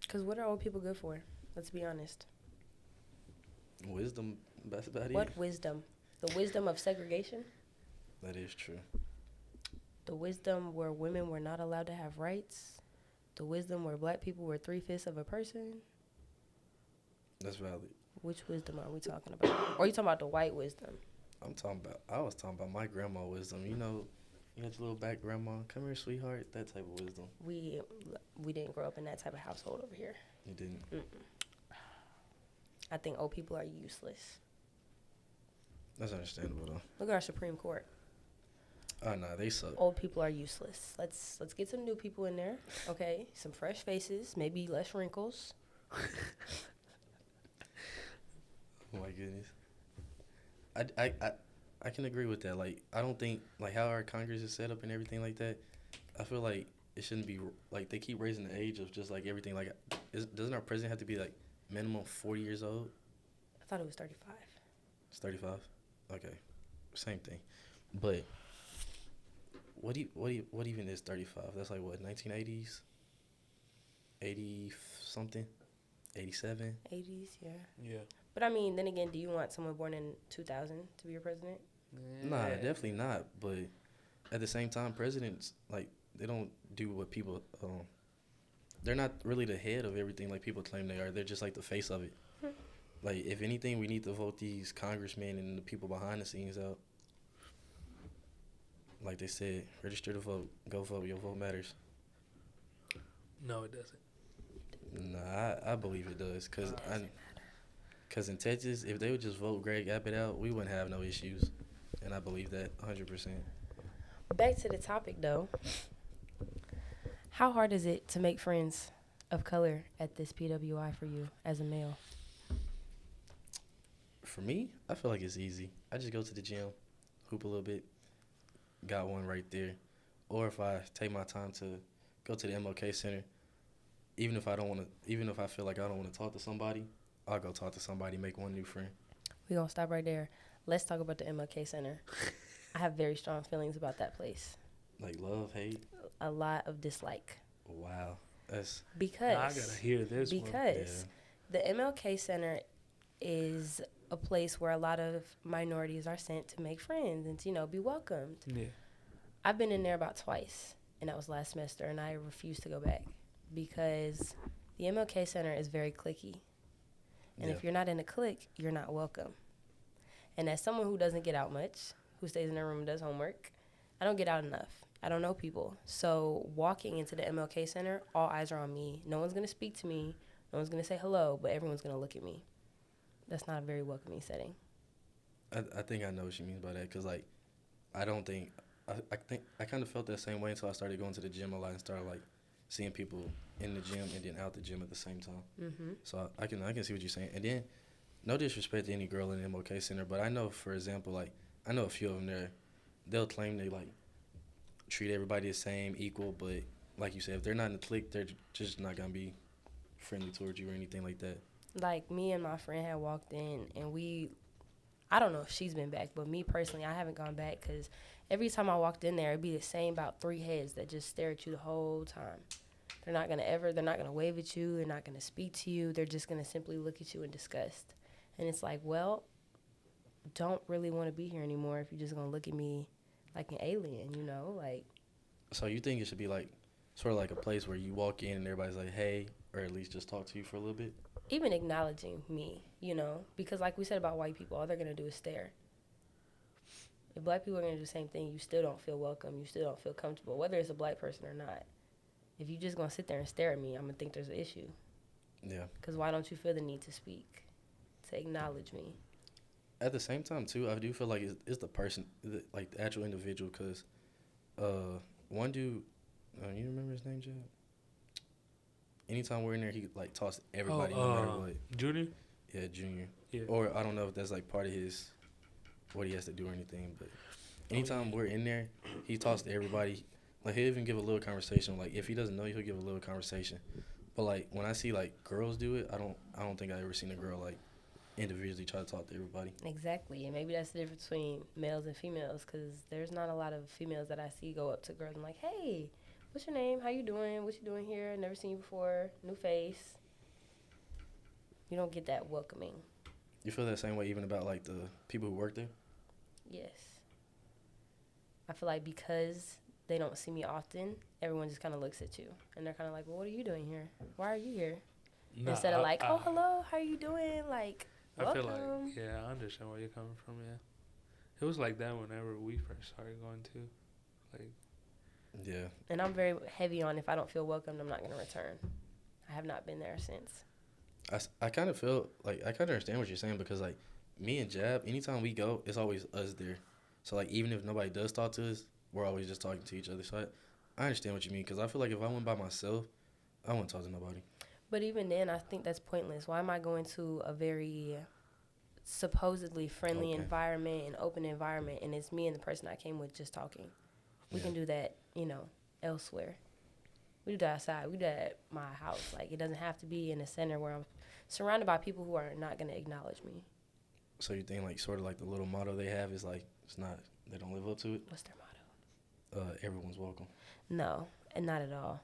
Because what are old people good for? Let's be honest. Wisdom, that's about it. What wisdom? The wisdom of segregation? That is true. The wisdom where women were not allowed to have rights? The wisdom where black people were 3/5 of a person? That's valid. Which wisdom are we talking about? Or are you talking about the white wisdom? I was talking about my grandma wisdom. You know, you got your little back grandma. Come here, sweetheart. That type of wisdom. We didn't grow up in that type of household over here. You didn't. I think old people are useless. That's understandable though. Look at our Supreme Court. Oh no, they suck. Old people are useless. Let's get some new people in there. Okay, some fresh faces, maybe less wrinkles. Oh my goodness. I can agree with that. Like I don't think like how our Congress is set up and everything like that. I feel like it shouldn't be like they keep raising the age of just like everything. Like doesn't our president have to be like minimum 40 years old? I thought it was 35. It's 35. Okay, same thing. But what even is 35? That's like what 1980s, 80 something, 87. 80s, yeah. Yeah. But I mean, then again, do you want someone born in 2000 to be your president? Nah, definitely not. But at the same time, presidents like they don't do what people. They're not really the head of everything like people claim they are. They're just like the face of it. Like if anything, we need to vote these congressmen and the people behind the scenes out. Like they said, register to vote. Go vote. Your vote matters. No, it doesn't. Nah, I believe it does. Cause in Texas, if they would just vote Greg Abbott out, we wouldn't have no issues. And I believe that 100%. Back to the topic, though. How hard is it to make friends of color at this PWI for you as a male? For me, I feel like it's easy. I just go to the gym, hoop a little bit, got one right there. Or if I take my time to go to the Mlk Center, even if I feel like I don't want to talk to somebody, I'll go talk to somebody, make one new friend. We're going to stop right there. Let's talk about the Mlk Center. I have very strong feelings about that place. Like love, hate? A lot of dislike. Wow. That's Because I gotta hear this one. because the Mlk Center is a place where a lot of minorities are sent to make friends and to, be welcomed. Yeah. I've been in there about twice, and that was last semester, and I refuse to go back because the Mlk Center is very cliquey. And if you're not in a clique, you're not welcome. And as someone who doesn't get out much, who stays in their room and does homework, I don't get out enough. I don't know people. So walking into the Mlk Center, all eyes are on me. No one's going to speak to me. No one's going to say hello, but everyone's going to look at me. That's not a very welcoming setting. I think I know what you mean by that because, like, I think I kind of felt that same way until I started going to the gym a lot and started, like, seeing people in the gym and then out the gym at the same time. Mm-hmm. So I can see what you're saying. And then, no disrespect to any girl in the Mlk Center, but I know, for example, like, I know a few of them there, they'll claim they, like, treat everybody the same, equal, but like you said, if they're not in the clique, they're just not going to be friendly towards you or anything like that. Like, me and my friend had walked in, and I don't know if she's been back, but me personally, I haven't gone back because every time I walked in there, it'd be the same about 3 heads that just stare at you the whole time. They're not going to wave at you. They're not going to speak to you. They're just going to simply look at you in disgust. And it's like, well, don't really want to be here anymore if you're just going to look at me like an alien, like. So you think it should be like sort of like a place where you walk in and everybody's like, hey, or at least just talk to you for a little bit? Even acknowledging me, you know, because like we said about white people, all they're going to do is stare. If black people are going to do the same thing, you still don't feel welcome. You still don't feel comfortable, whether it's a black person or not. If you just going to sit there and stare at me, I'm going to think there's an issue. Yeah. Because why don't you feel the need to speak, to acknowledge me? At the same time, too, I do feel like it's the person, like the actual individual, because one dude, you remember his name, Jeb? Anytime we're in there, he, like, talks to everybody no matter what. Junior? Yeah, Junior. Yeah. Or I don't know if that's, like, part of his, what he has to do or anything, but anytime we're in there, he talks to everybody. Like, he'll even give a little conversation. Like, if he doesn't know you, he'll give a little conversation. But, like, when I see, like, girls do it, I don't think I've ever seen a girl, like, individually try to talk to everybody. Exactly, and maybe that's the difference between males and females, because there's not a lot of females that I see go up to girls and like, hey, what's your name? How you doing? What you doing here? Never seen you before. New face. You don't get that welcoming. You feel that same way even about, like, the people who work there? Yes. I feel like because they don't see me often, everyone just kind of looks at you. And they're kind of like, well, what are you doing here? Why are you here? Nah, Instead of like, oh, hello, how are you doing? Like, I welcome. feel like, yeah, I understand where you're coming from, yeah. It was like that whenever we first started going to. Like, Yeah. And I'm very heavy on if I don't feel welcomed, I'm not going to return. I have not been there since. I kind of feel like I kind of understand what you're saying because, like, me and Jab, anytime we go, it's always us there. So, like, even if nobody does talk to us, we're always just talking to each other. So, I understand what you mean because I feel like if I went by myself, I wouldn't talk to nobody. But even then, I think that's pointless. Why am I going to a very supposedly friendly environment and open environment, and it's me and the person I came with just talking? We can do that, you know, elsewhere. We do that outside. We do that at my house. Like, it doesn't have to be in a center where I'm surrounded by people who are not going to acknowledge me. So you think, like, sort of like the little motto they have is, like, it's not, they don't live up to it? What's their motto? Everyone's welcome. No, and not at all.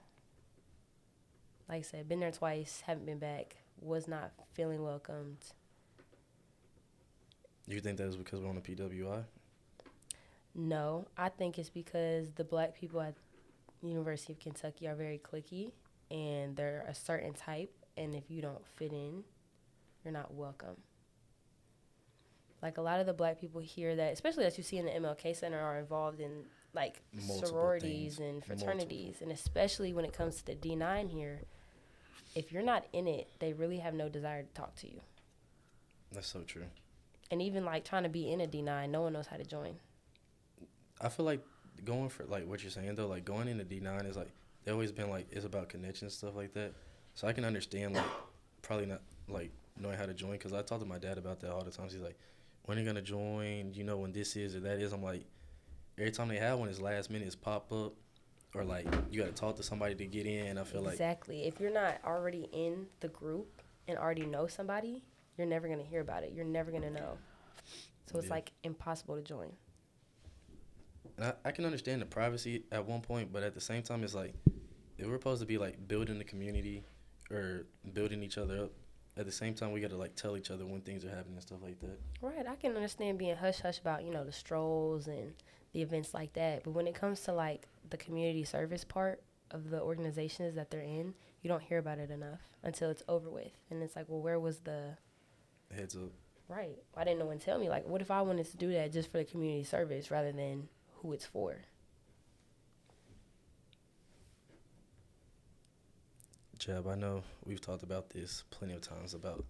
Like I said, been there twice, haven't been back, was not feeling welcomed. You think that is because we're on the PWI? No, I think it's because the black people at University of Kentucky are very cliquey, and they're a certain type, and if you don't fit in, you're not welcome. Like, a lot of the black people here that, especially that you see in the Mlk Center, are involved in, like, Multiple sororities things. and fraternities, and especially when it comes to the D9 here, if you're not in it, they really have no desire to talk to you. That's so true. And even, like, trying to be in a D9, no one knows how to join. I feel like going for, like, what you're saying, though, like, going into D9 is, like, they always been, like, it's about connections, stuff like that. So I can understand, like, probably not, like, knowing how to join, because I talk to my dad about that all the time. He's like, when are you going to join? You know when this is or that is? I'm like, every time they have one, it's last minute, it's pop up. Or, like, you got to talk to somebody to get in. I feel like. Exactly. If you're not already in the group and already know somebody, you're never going to hear about it. You're never going to know. So it's, like, impossible to join. And I can understand the privacy at one point, but at the same time, it's like, if we're supposed to be, like, building the community or building each other up, at the same time, we got to, like, tell each other when things are happening and stuff like that. Right. I can understand being hush-hush about, you know, the strolls and the events like that. But when it comes to, like, the community service part of the organizations that they're in, you don't hear about it enough until it's over with. And it's like, well, where was the Heads up. Right. Why didn't no one tell me? Like, what if I wanted to do that just for the community service rather than who it's for? Jeb, I know we've talked about this plenty of times about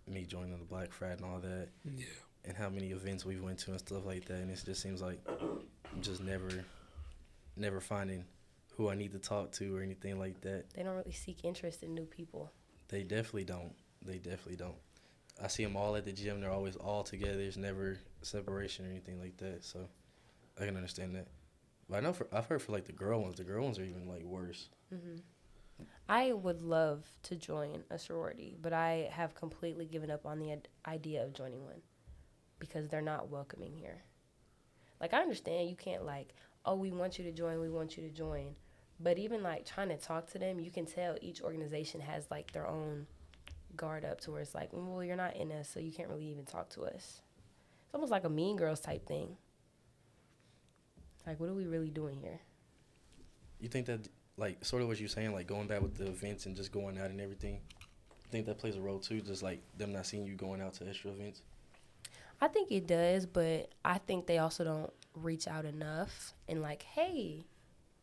me joining the Black Frat and all that. yeah. And how many events we went to and stuff like that. And it just seems like I'm just never finding who I need to talk to or anything like that. They don't really seek interest in new people. They definitely don't. They definitely don't. I see them all at the gym. They're always all together. There's never separation or anything like that. So I can understand that. But I know I've heard for, like, the girl ones are even, like, worse. Mm-hmm. I would love to join a sorority, but I have completely given up on the idea of joining one because they're not welcoming here. Like, I understand you can't, like, oh, we want you to join. But even, like, trying to talk to them, you can tell each organization has, like, their own guard up to where it's like, well, you're not in us, so you can't really even talk to us. It's almost like a Mean Girls type thing. Like, what are we really doing here? You think that like sort of what you're saying, like going back with the events and just going out and everything. I think that plays a role too, just like them not seeing you going out to extra events. I think it does, but I think they also don't reach out enough and like, hey,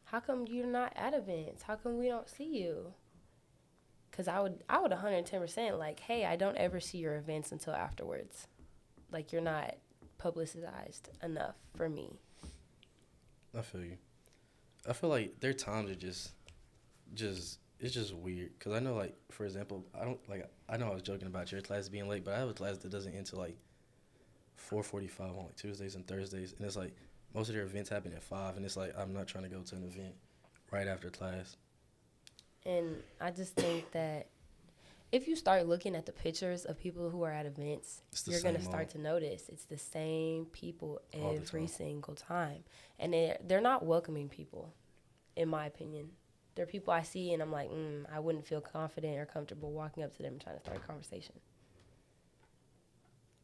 how come you're not at events? How come we don't see you? Because I would 110% like, hey, I don't ever see your events until afterwards. Like, you're not publicized enough for me. I feel you. I feel like there are times it just it's just weird. Because I know, like, for example, I know I was joking about your class being late, but I have a class that doesn't end till, like, 4:45 on, like, Tuesdays and Thursdays. And it's, like, most of their events happen at 5, and it's, like, I'm not trying to go to an event right after class. And I just think that if you start looking at the pictures of people who are at events, you're going to start to notice it's the same people every single time. And they're not welcoming people, in my opinion. They're people I see and I'm like, I wouldn't feel confident or comfortable walking up to them and trying to start a conversation.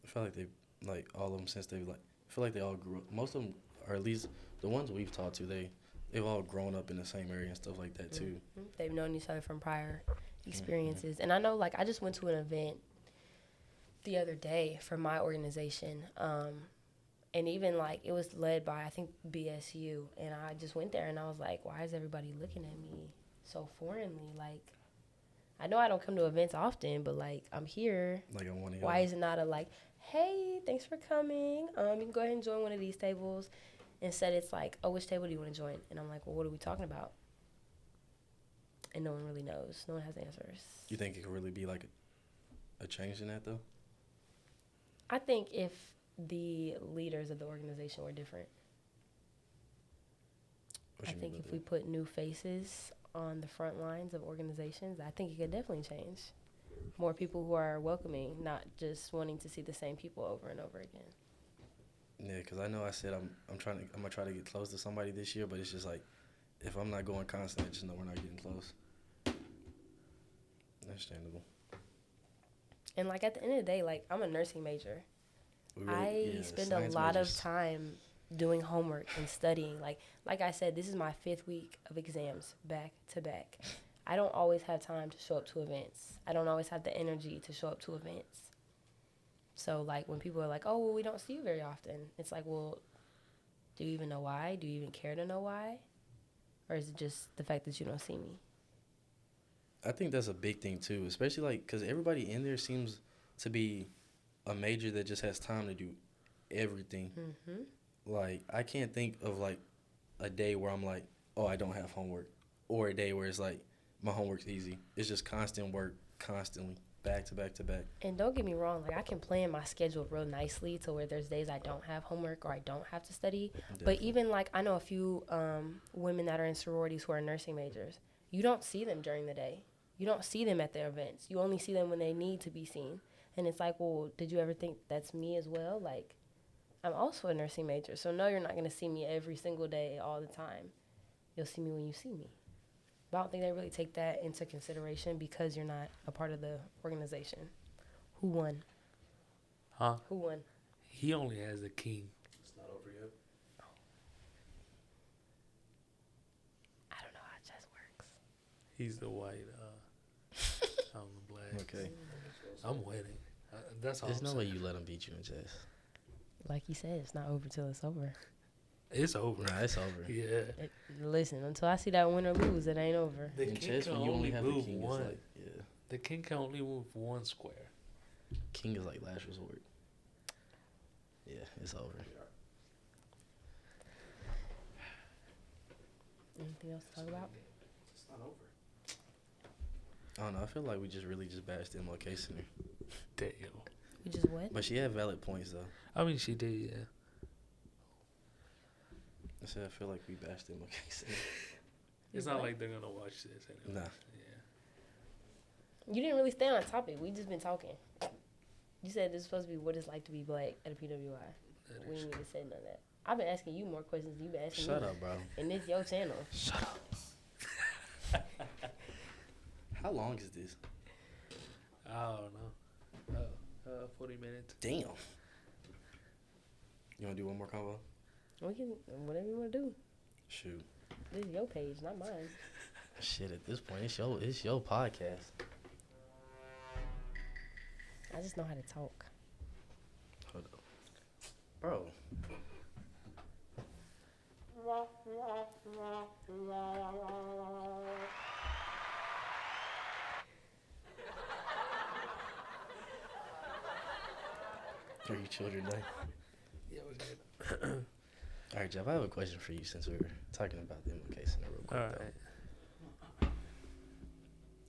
I feel like they, like, all of them since they, like, I feel like they all grew up. Most of them, or at least the ones we've talked to, they've all grown up in the same area and stuff like that, too. Mm-hmm. They've known each other from prior experiences. Mm-hmm. And I know, like, I just went to an event the other day for my organization. And even, like, it was led by, I think, BSU. And I just went there, and I was like, why is everybody looking at me so foreignly? Like, I know I don't come to events often, but, like, I'm here. Like, I want to. Why is it not a, like, hey, thanks for coming. You can go ahead and join one of these tables. Instead, it's like, oh, which table do you want to join? And I'm like, well, what are we talking about? And no one really knows. No one has answers. You think it could really be, like, a change in that, though? I think if the leaders of the organization were different. I think if we put new faces on the front lines of organizations, I think it could definitely change. More people who are welcoming, not just wanting to see the same people over and over again. Yeah, because I know I said I'm gonna try to get close to somebody this year, but it's just like, if I'm not going constant, I just know we're not getting close. Understandable. And, like, at the end of the day, like, I'm a nursing major. I spend a lot of time doing homework and studying. Like I said, this is my 5th week of exams back to back. I don't always have time to show up to events. I don't always have the energy to show up to events. So, like, when people are like, oh, well, we don't see you very often, it's like, well, do you even know why? Do you even care to know why? Or is it just the fact that you don't see me? I think that's a big thing, too, especially, like, because everybody in there seems to be a major that just has time to do everything. Mm-hmm. Like, I can't think of, like, a day where I'm like, oh, I don't have homework. Or a day where it's like, my homework's easy. It's just constant work, constantly, back to back to back. And don't get me wrong, like, I can plan my schedule real nicely to where there's days I don't have homework or I don't have to study. Definitely. But even, like, I know a few women that are in sororities who are nursing majors. You don't see them during the day. You don't see them at their events. You only see them when they need to be seen. And it's like, well, did you ever think that's me as well? Like, I'm also a nursing major, so no, you're not going to see me every single day all the time. You'll see me when you see me. But I don't think they really take that into consideration because you're not a part of the organization. Who won? Huh? Who won? He only has a king. It's not over yet. I don't know how chess works. He's the white. I'm the black. Okay. I'm winning. That's all. There's no way you let him beat you in chess. Like you said, it's not over till it's over. It's over. Nah, it's over. Yeah. Listen, until I see that win or lose, it ain't over. The in king chess, can when you only have the move king, one. it's like, yeah. The king can only move one square. King is like last resort. Yeah, it's over. Anything else to talk about? It's not over. I don't know. I feel like we just bashed Mlk Center. Damn. We just what? But she had valid points, though. I mean, she did, yeah. I said I feel like we bashed Mlk Center. It's not like they're going to watch this anyway. Nah. You didn't really stay on topic. We just been talking. You said this is supposed to be what it's like to be black at a PWI. We didn't even say none of that. I've been asking you more questions than you've been asking me. Shut up, bro. And it's your channel. Shut up. How long is this? I don't know. 40 minutes. Damn. You want to do one more combo? We can, whatever you want to do. Shoot. This is your page, not mine. Shit, at this point, it's your podcast. I just know how to talk. Hold up. Bro. Are you children day? Yeah, we did. All right, Jeff, I have a question for you since we were talking about the Mlk Center real quick. All though. right.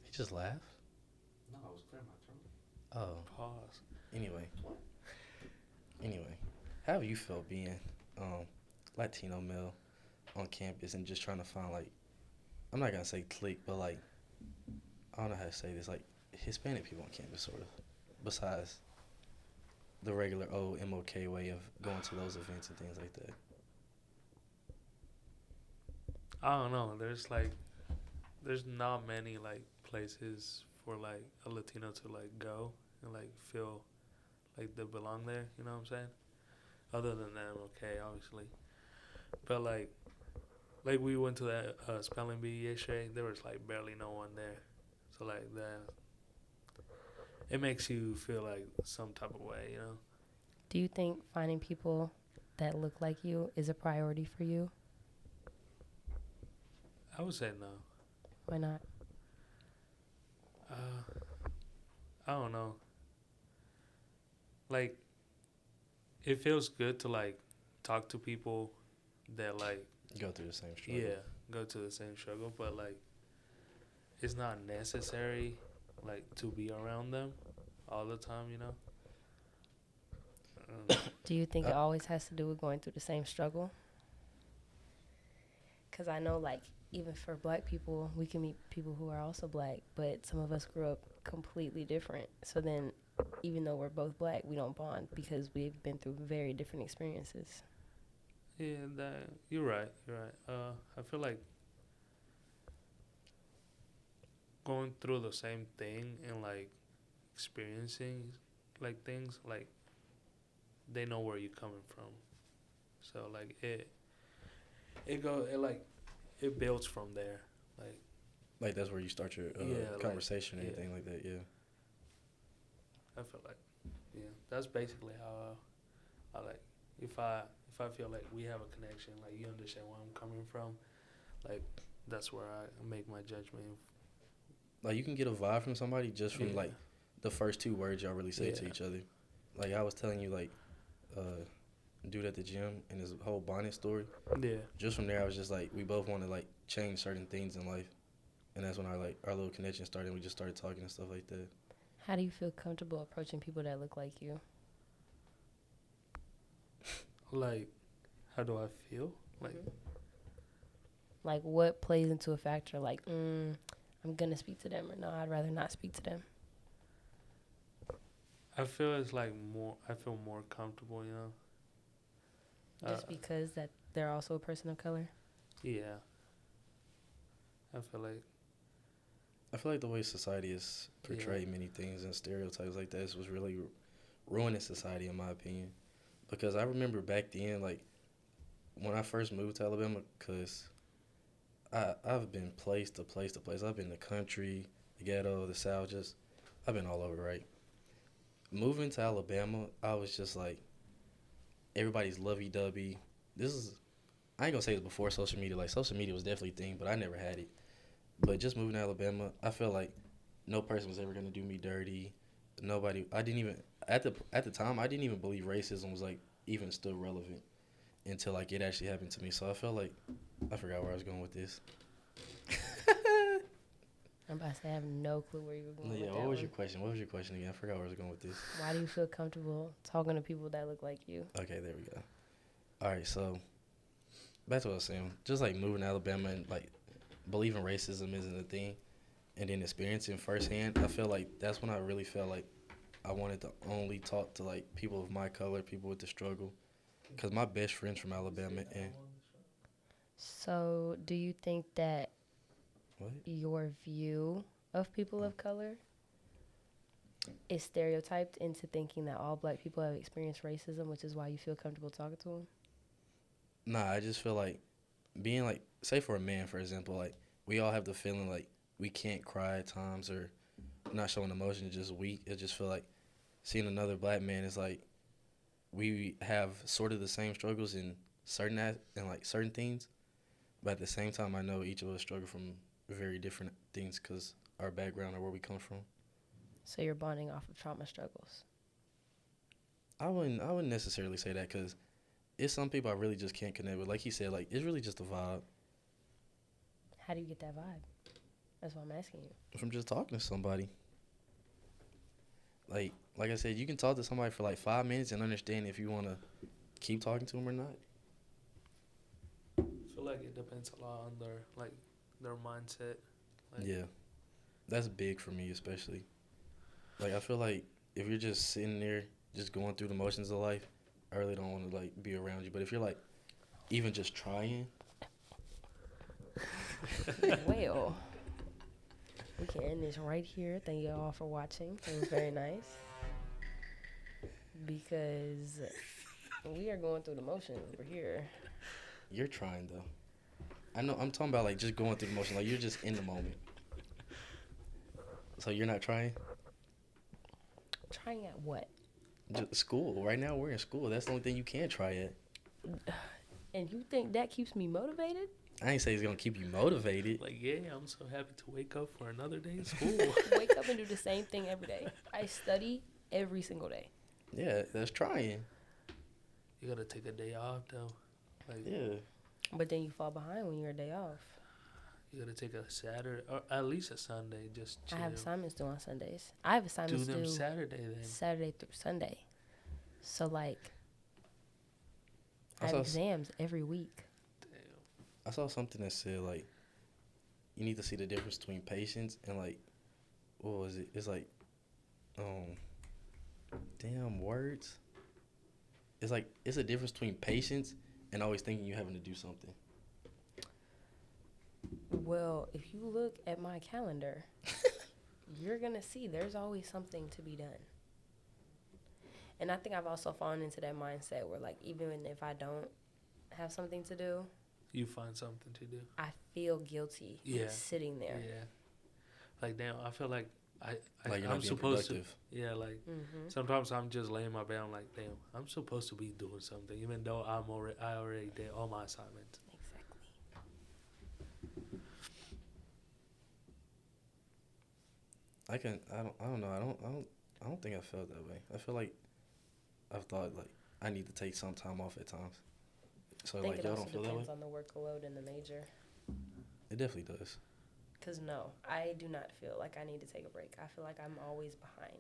He just laughed? No, I was clearing my throat. Oh. Pause. Anyway, how have you felt being Latino male on campus and just trying to find, like, I'm not gonna say clique, but like, I don't know how to say this, like Hispanic people on campus, sort of, besides the regular old MLK way of going to those events and things like that. I don't know. There's not many like places for like a Latino to like go and like feel like they belong there. You know what I'm saying? Other than that, okay, obviously. But like we went to that spelling bee yesterday. There was like barely no one there. So like that, it makes you feel like some type of way, you know? Do you think finding people that look like you is a priority for you? I would say no. Why not? I don't know. Like, it feels good to like talk to people that like Go through the same struggle. go to the same struggle, but like it's not necessary like to be around them all the time, you know? Do you think it always has to do with going through the same struggle? Because I know, like, even for black people, we can meet people who are also black, but some of us grew up completely different. So then, even though we're both black, we don't bond because we've been through very different experiences. Yeah, you're right. I feel like going through the same thing and like experiencing like things, like they know where you're coming from. So like it builds from there. Like that's where you start your conversation or anything like that, yeah. I feel like, yeah, that's basically how I like, if I feel like we have a connection, like you understand where I'm coming from, like that's where I make my judgment. Like you can get a vibe from somebody just from like the first two words y'all really say to each other. Like I was telling you, like dude at the gym and his whole bonnet story. Yeah. Just from there, I was just like, we both want to like change certain things in life, and that's when our little connection started. And we just started talking and stuff like that. How do you feel comfortable approaching people that look like you? Like, how do I feel? Like, what plays into a factor? Like, I'm gonna speak to them, or no, I'd rather not speak to them. I feel it's like I feel more comfortable, you know. Just because that they're also a person of color? Yeah. I feel like the way society has portrayed many things and stereotypes like this was really ruining society, in my opinion. Because I remember back then, like, when I first moved to Alabama, because I've been place to place to place. I've been the country, the ghetto, the South, I've been all over, right? Moving to Alabama, I was just like, everybody's lovey-dovey. I ain't gonna say it before social media. Like, social media was definitely a thing, but I never had it. But just moving to Alabama, I felt like no person was ever gonna do me dirty. Nobody. I didn't even at the time. I didn't even believe racism was like even still relevant until like it actually happened to me. So I felt like I forgot where I was going with this. I'm about to say I have no clue where you were going. Yeah. What was your question? What was your question again? I forgot where I was going with this. Why do you feel comfortable talking to people that look like you? Okay, there we go. All right, so back to what I was saying. Just like moving to Alabama and like believing racism isn't a thing, and then experiencing firsthand, I feel like that's when I really felt like I wanted to only talk to like people of my color, people with the struggle, because my best friends from Alabama. And so, do you think that what? your view of people of color is stereotyped into thinking that all black people have experienced racism, which is why you feel comfortable talking to them? Nah, I just feel like being like, say for a man, for example, like we all have the feeling like we can't cry at times or not showing emotion, it's just weak. It just feel like seeing another black man is like we have sort of the same struggles in certain things, but at the same time, I know each of us struggle from very different things because our background or where we come from. So you're bonding off of trauma struggles. I wouldn't necessarily say that because it's some people I really just can't connect with. Like he said, like it's really just a vibe. How do you get that vibe? That's what I'm asking you. From just talking to somebody. Like I said, you can talk to somebody for like 5 minutes and understand if you want to keep talking to them or not. I feel like it depends a lot on their mindset. Like, Yeah, that's big for me, especially. Like I feel like if you're just sitting there, just going through the motions of life, I really don't want to like be around you. But if you're like even just trying, Well, we can end this right here. Thank you all for watching. It was very nice. Because we are going through the motions over here. you're trying though. I know I'm talking about like just going through the motion, like you're just in the moment. So you're not trying? Trying at what? Just school. Right now we're in school. That's the only thing you can try at. And you think that keeps me motivated? I ain't say it's gonna keep you motivated. Like, yeah, I'm so happy to wake up for another day in school. Wake up and do the same thing every day. I study every single day. Yeah, that's trying. You gotta take a day off though. Like, Yeah. But then you fall behind when you're a day off. you gotta take a Saturday or at least a Sunday. Just chill. I have assignments due on Sundays. I have assignments Do them due Saturday then. Saturday through Sunday. So like, I I have saw exams every week. Damn. I saw something that said like you need to see the difference between patience and like what was it? It's like damn words. It's like it's a difference between patience and always thinking you're having to do something. Well, if you look at my calendar, you're going to see there's always something to be done. And I think I've also fallen into that mindset where, like, even if I don't have something to do, You find something to do. I feel guilty Yeah. sitting there. Yeah. Like, damn, I feel like Like you're I'm not being supposed productive. to. Yeah, like Mm-hmm. sometimes I'm just laying in my bed. I'm like, damn, I'm supposed to be doing something, even though I already did all my assignments. Exactly. I don't know. I don't think I felt that way. I feel like I've thought like I need to take some time off at times. So I think like it y'all also don't feel that way? depends on the workload and the major. It definitely does. Because, no, I do not feel like I need to take a break. I feel like I'm always behind.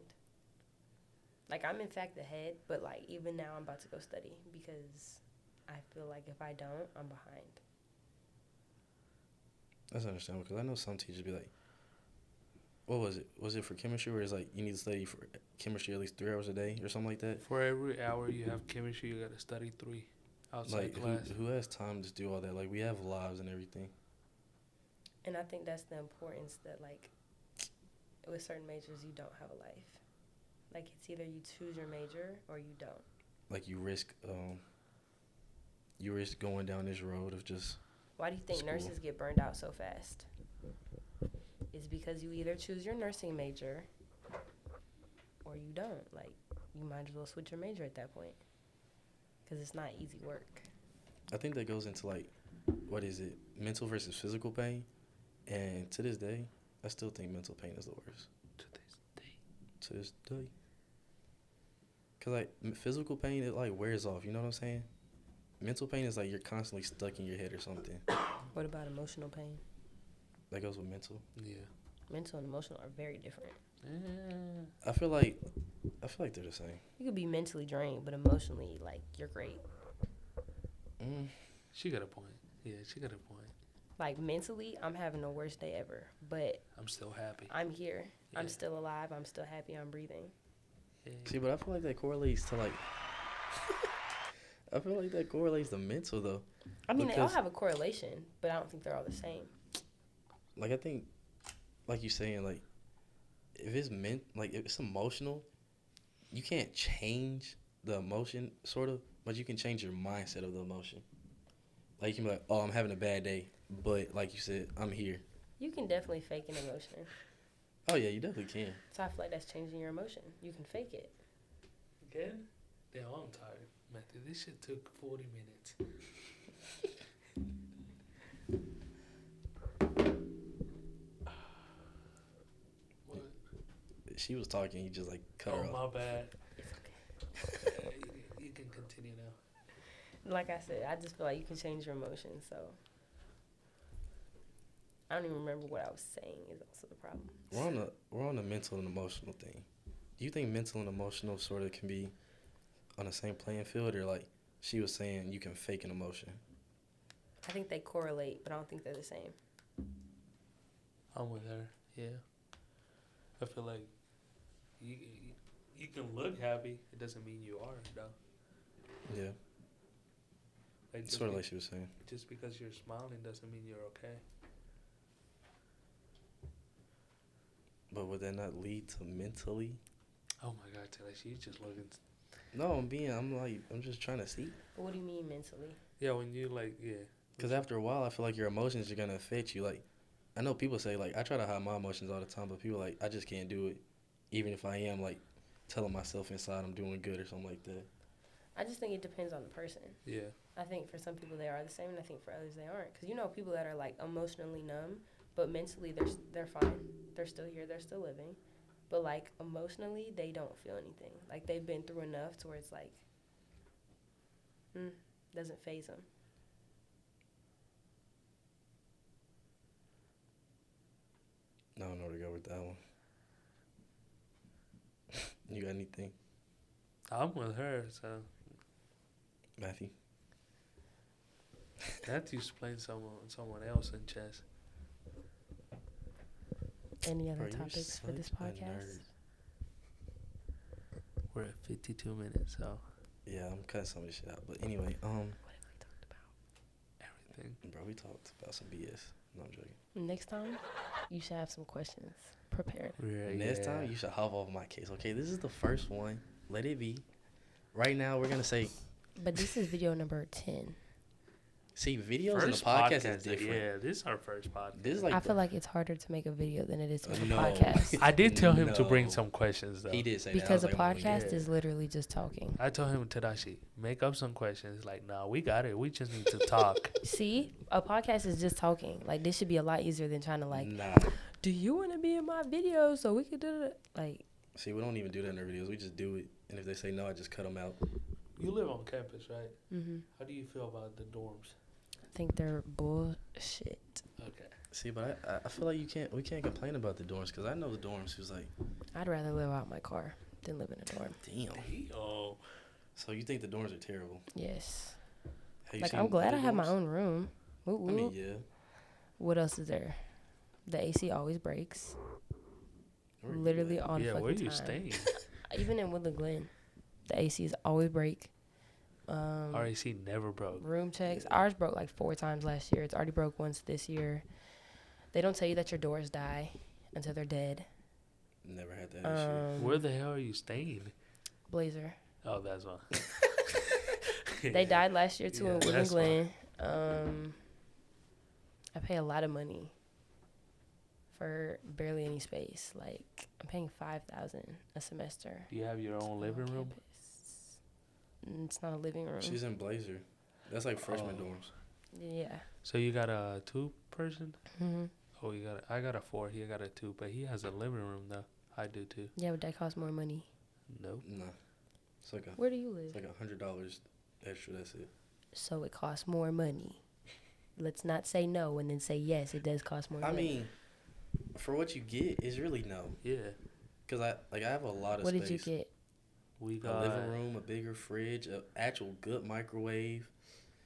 Like, I'm in fact ahead, but, like, even now I'm about to go study because I feel like if I don't, I'm behind. That's understandable because I know some teachers be like, what was it? Was it for chemistry where it's like you need to study for chemistry at least 3 hours a day or something like that? For every hour you have chemistry, you gotta study 3 outside Like class. who has time to do all that? Like we have lives and everything. And I think that's the importance that, like, with certain majors, you don't have a life. Like, it's either you choose your major or you don't. Like you risk going down this road of just Why do you think School. nurses get burned out so fast? It's because you either choose your nursing major or you don't. Like, you might as well switch your major at that point because it's not easy work. I think that goes into like what is it? Mental versus physical pain. And to this day, I still think mental pain is the worst. To this day. To this day. Cause like physical pain, it like wears off. You know what I'm saying? Mental pain is like you're constantly stuck in your head or something. What about emotional pain? That goes with mental. Yeah. Mental and emotional are very different. I feel like they're the same. You could be mentally drained, but emotionally, like, you're great. She got a point. Yeah, she got a point. Like, mentally, I'm having the worst day ever, but I'm still happy. I'm here. I'm Yeah. still alive. I'm still happy. I'm breathing. Yeah. See, but I feel like that correlates to like. I feel like that correlates to mental though. I mean, they all Because- have a correlation, but I don't think they're all the same. Like I think, like you saying, like if it's like if it's emotional, you can't change the emotion, sort of, but you can change your mindset of the emotion. Like you can be like, oh, I'm having a bad day, but like you said, I'm here. You can definitely fake an emotion. Oh yeah, you definitely can. So I feel like that's changing your emotion. You can fake it. Again? Yeah, I'm tired. Matthew, this shit took 40 minutes. What? She was talking. You just like cut her Oh, off. my bad. Yeah, you can continue now. Like I said, I just feel like you can change your emotions. So I don't even remember what I was saying is also the problem. We're on a mental and emotional thing. Do you think mental and emotional sort of can be on the same playing field, or like she was saying, you can fake an emotion? I think they correlate, but I don't think they're the same. I'm with her. Yeah. I feel like you can look happy. It doesn't mean you are, though. Yeah. Like Sort of like she was saying. just because you're smiling doesn't mean you're okay. But would that not lead to mentally? Oh my God, Taylor, she's just looking. No, I'm just trying to see. But what do you mean mentally? Yeah, when you like, yeah. Because after a while, I feel like your emotions are going to affect you. Like, I know people say, like, I try to hide my emotions all the time, but people like, I just can't do it. Even if I am, like, telling myself inside I'm doing good or something like that. I just think it depends on the person. Yeah. I think for some people they are the same, and I think for others they aren't. Because you know people that are like emotionally numb, but mentally they're fine. They're still here. They're still living. But like emotionally, they don't feel anything. Like they've been through enough to where it's like, doesn't faze them. I don't know where to go with that one. You got anything, I'm with her, so Matthew? Matthew's playing someone else in chess. Any other Bro, you're topics for this such a podcast? nerd. We're at 52 minutes, so Yeah, I'm cutting some of this shit out. But anyway, What have we talked about? everything. bro, we talked about some BS. No, I'm joking. Next time, you should have some questions prepared. Next time, you should hop off my case. Okay, this is the first one. Let it be. Right now, we're going to say, But this is video number 10. see, videos First and the podcast is different. Yeah, this is our first podcast. This is like I feel like it's harder to make a video than it is to make No. a podcast. I did tell him to bring No. some questions, though. he did say Because a that. I was like, podcast yeah. is literally just talking. I told him, Tadashi, make up some questions. Like, nah, we got it. We just need to talk. See, a podcast is just talking. Like, this should be a lot easier than trying to, like, nah. do you want to be in my video so we could do it? Like, See, we don't even do that in our videos. We just do it. And if they say no, I just cut them out. You live on campus, right? mm-hmm. How do you feel about the dorms? I think they're bullshit. Okay. See, but I feel like we can't complain about the dorms because I know the dorms who's like, I'd rather live out my car than live in a dorm. damn. Oh, So you think the dorms are terrible? Yes. Have you Like, seen I'm glad other I have my dorms? own room. Woo I mean, woo. yeah. What else is there? The AC always breaks. Where you Literally at? on yeah. fucking Where you time. staying? Even in Woodland Glen, the ACs always break. RAC never broke. Room checks. Ours broke like 4 times last year. It's already broke once this year. They don't tell you that your doors die until they're dead. Never had that issue. Where the hell are you staying? Blazer. Oh, that's one. They died last year too Yeah, in Woodland that's Glen. I pay a lot of money for barely any space. Like, I'm paying $5,000 a semester. Do you have your own on living room? campus. It's not a living room. She's in Blazer. That's like freshman Oh. dorms. Yeah. So you got a 2-person? hmm Oh, I got a 4. He got a 2, but he has a living room though. I do too. Yeah, but that costs more money. Nope. Nah. It's like Where do you live? $100 extra. That's it. So it costs more money. Let's not say no and then say yes. It does cost more I money. mean, for what you get, it's really no. Yeah. Cause I have a lot of What space. did you get? We A got living room, a bigger fridge, a actual good microwave.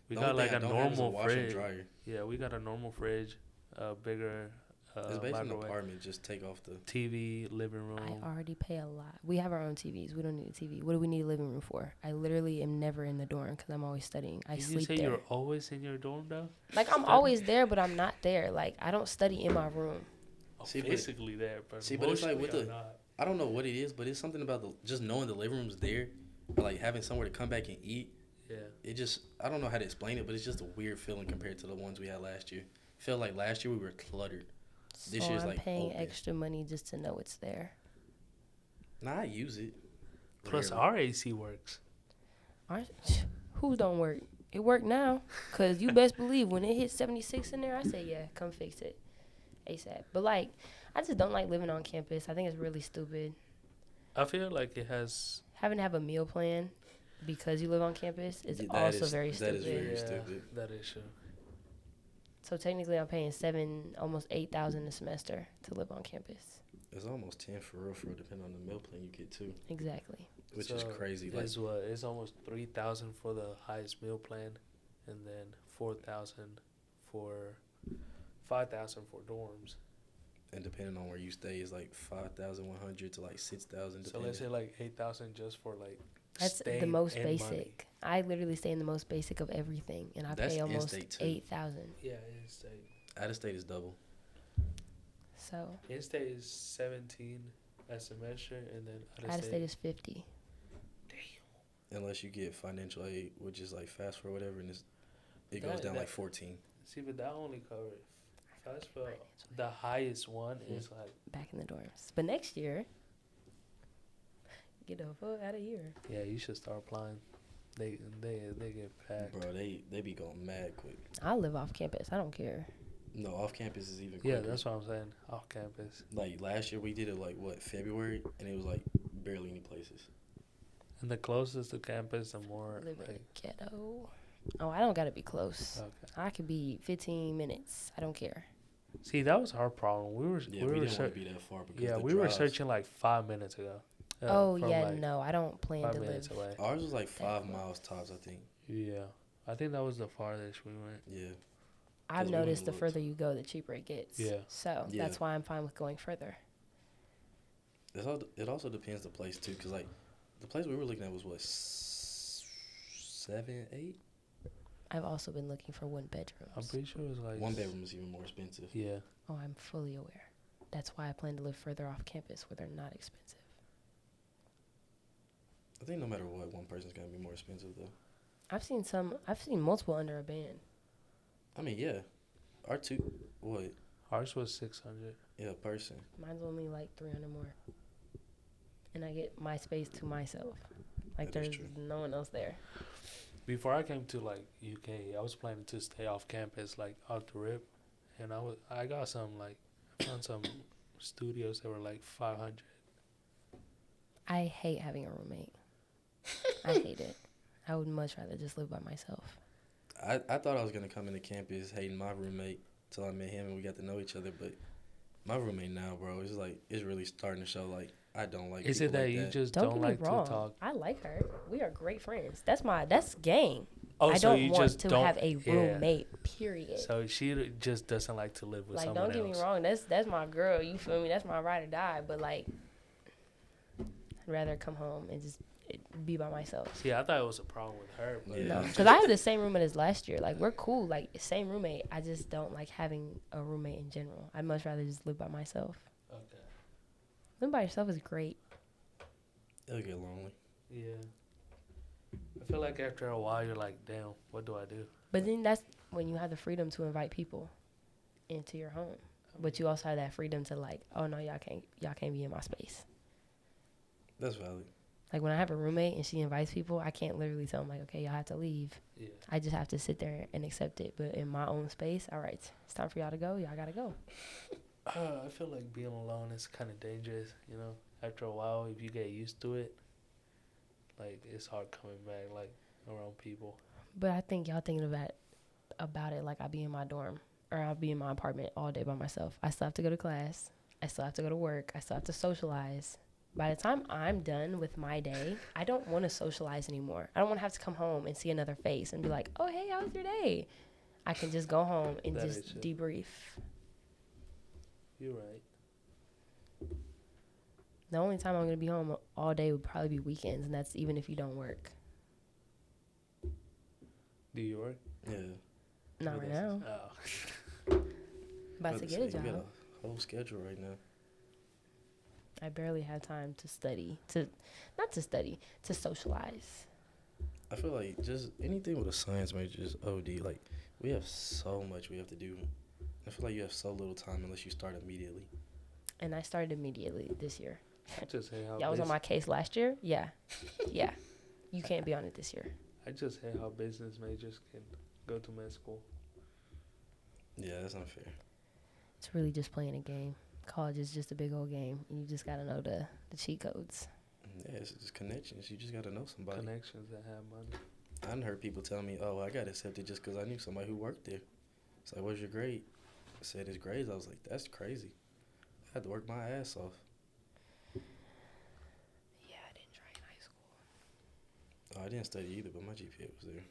We The got only like thing a I don't have is normal washer and fridge. dryer. Yeah, we got a normal fridge, a bigger It's basically an microwave, apartment. Just take off the. TV, living room. I already pay a lot. We have our own TVs. We don't need a TV. What do we need a living room for? I literally am never in the dorm because I'm always studying. I Did sleep you say there. you're always in your dorm though? Like, I'm always there, but I'm not there. Like, I don't study in my room. Oh, See, but- physically there, but see, but it's like with emotionally the- I'm not. I don't know what it is, but it's something about just knowing the living room's there, or like having somewhere to come back and eat. Yeah. It just, I don't know how to explain it, but it's just a weird feeling compared to the ones we had last year. Felt like last year we were cluttered. So This year's I'm like paying open. extra money just to know it's there. Nah, I use it. Plus, Rarely. our AC works. Who don't work? It work now. Because you best believe when it hit 76 in there, I say, yeah, come fix it ASAP. But, like, I just don't like living on campus. I think it's really stupid. I feel like it has. Having to have a meal plan because you live on campus is Yeah, also very that stupid. is very Yeah, stupid. that is true. So technically, I'm paying almost $8,000 a semester to live on campus. It's almost 10 for real, depending on the meal plan you get too, Exactly. which is So crazy. Like, It's what? It's almost 3,000 for the highest meal plan, and then 4,000 for 5,000 for dorms. and depending on where you stay, is like 5,100 to like 6,000. So let's say like 8,000 just for like. That's the staying most and basic. money. I literally stay in the most basic of everything, and I That's pay almost in-state, too. 8,000. Yeah, in-state. out of state is double. So In-state is 17 a semester, and then out of state is 50. Unless you get financial aid, which is like FAFSA or whatever, and it goes That- down that- like 14. See, but that only covers. FAFSA, the highest one is like. Back in the dorms. But next year, get the fuck out of here. Yeah, you should start applying. They get packed. Bro, they be going mad quick. I'll live off campus. I don't care. No, off campus is even quicker. Yeah, that's what I'm saying. Off campus. Like last year we did it like February, and it was like barely any places. And the closest to campus, the more Live in like. a ghetto. Oh, I don't gotta be close. Okay. I could be 15 minutes. I don't care. See, that was our problem. We were Yeah, we we were didn't want to be that far because yeah the we were drive- searching like 5 minutes ago. Oh from, yeah, like, no, I don't plan 5 to minutes live. away. Ours was like that 5 close. miles tops, I think. Yeah, I think that was the farthest we went. Yeah. I've 'Cause we went noticed the looked. further you go, the cheaper it gets. Yeah. So Yeah. that's why I'm fine with going further. It also depends the place too, cause like the place we were looking at was what 7, 8. I've also been looking for one bedrooms. I'm pretty sure it was like 1 bedroom is even more expensive. Yeah, Oh, I'm fully aware. That's why I plan to live further off campus where they're not expensive. I think no matter what, one person's gonna be more expensive though. I've seen multiple under a band. I mean, yeah, our what? ours was 600. Yeah, a person. Mine's only like 300 more. And I get my space to myself. Like That is there's true. no one else there. Before I came to like UK, I was planning to stay off campus, like off the rip, and I got some like I found some studios that were like 500. I hate having a roommate. I hate it. I would much rather just live by myself. I thought I was gonna come into campus hating my roommate till I met him and we got to know each other, but my roommate now, bro, it's like it's really starting to show like I don't like. Is it people that like you that. just Don't don't get like me wrong. to talk? I like her. We are great friends. That's gang. Oh, I so don't you want just to don't have a yeah. roommate. Period. So she just doesn't like to live with Like, someone don't get else. me wrong. That's my girl. You feel me? That's my ride or die. But like, I'd rather come home and just be by myself. See, I thought it was a problem with her, but Yeah. No, because I have the same roommate as last year. Like, we're cool. Like, same roommate. I just don't like having a roommate in general. I'd much rather just live by myself. okay, Living by yourself is great. It'll get lonely. yeah. I feel like after a while you're like, damn, what do I do? But then that's when you have the freedom to invite people into your home. But you also have that freedom to like, oh no, y'all can't be in my space. That's valid. Like when I have a roommate and she invites people, I can't literally tell them like, okay, y'all have to leave. Yeah. I just have to sit there and accept it. But in my own space, all right, it's time for y'all to go. Y'all gotta go. I feel like being alone is kind of dangerous, you know. After a while, if you get used to it, like it's hard coming back, like around people. But I think y'all thinking about it like I be in my dorm or I'll be in my apartment all day by myself. I still have to go to class. I still have to go to work. I still have to socialize. By the time I'm done with my day, I don't want to socialize anymore. I don't want to have to come home and see another face and be like, oh, hey, how was your day? I can just go home and That just is true. debrief. You're right. The only time I'm going to be home all day would probably be weekends, and that's even if you don't work. Do you work? Yeah. Not right now. Oh. About to get a You got job. a whole schedule right now. I barely have time to study. To socialize. I feel like just anything with a science major is OD. Like we have so much we have to do I feel like you have so little time unless you start immediately. And I started immediately this year. I just hate how Y'all was on my case last year? Yeah. Yeah. You can't be on it this year. I just hate how business majors can go to med school. Yeah, that's unfair. It's really just playing a game. College is just a big old game. And you just got to know the cheat codes. Yeah, it's just connections. You just got to know somebody. Connections that have money. I done heard people tell me, oh, I got accepted just because I knew somebody who worked there. It's like, what's your grade? I said his grades. I was like, that's crazy. I had to work my ass off. Yeah, I didn't try in high school. Oh, I didn't study either, but my GPA was there.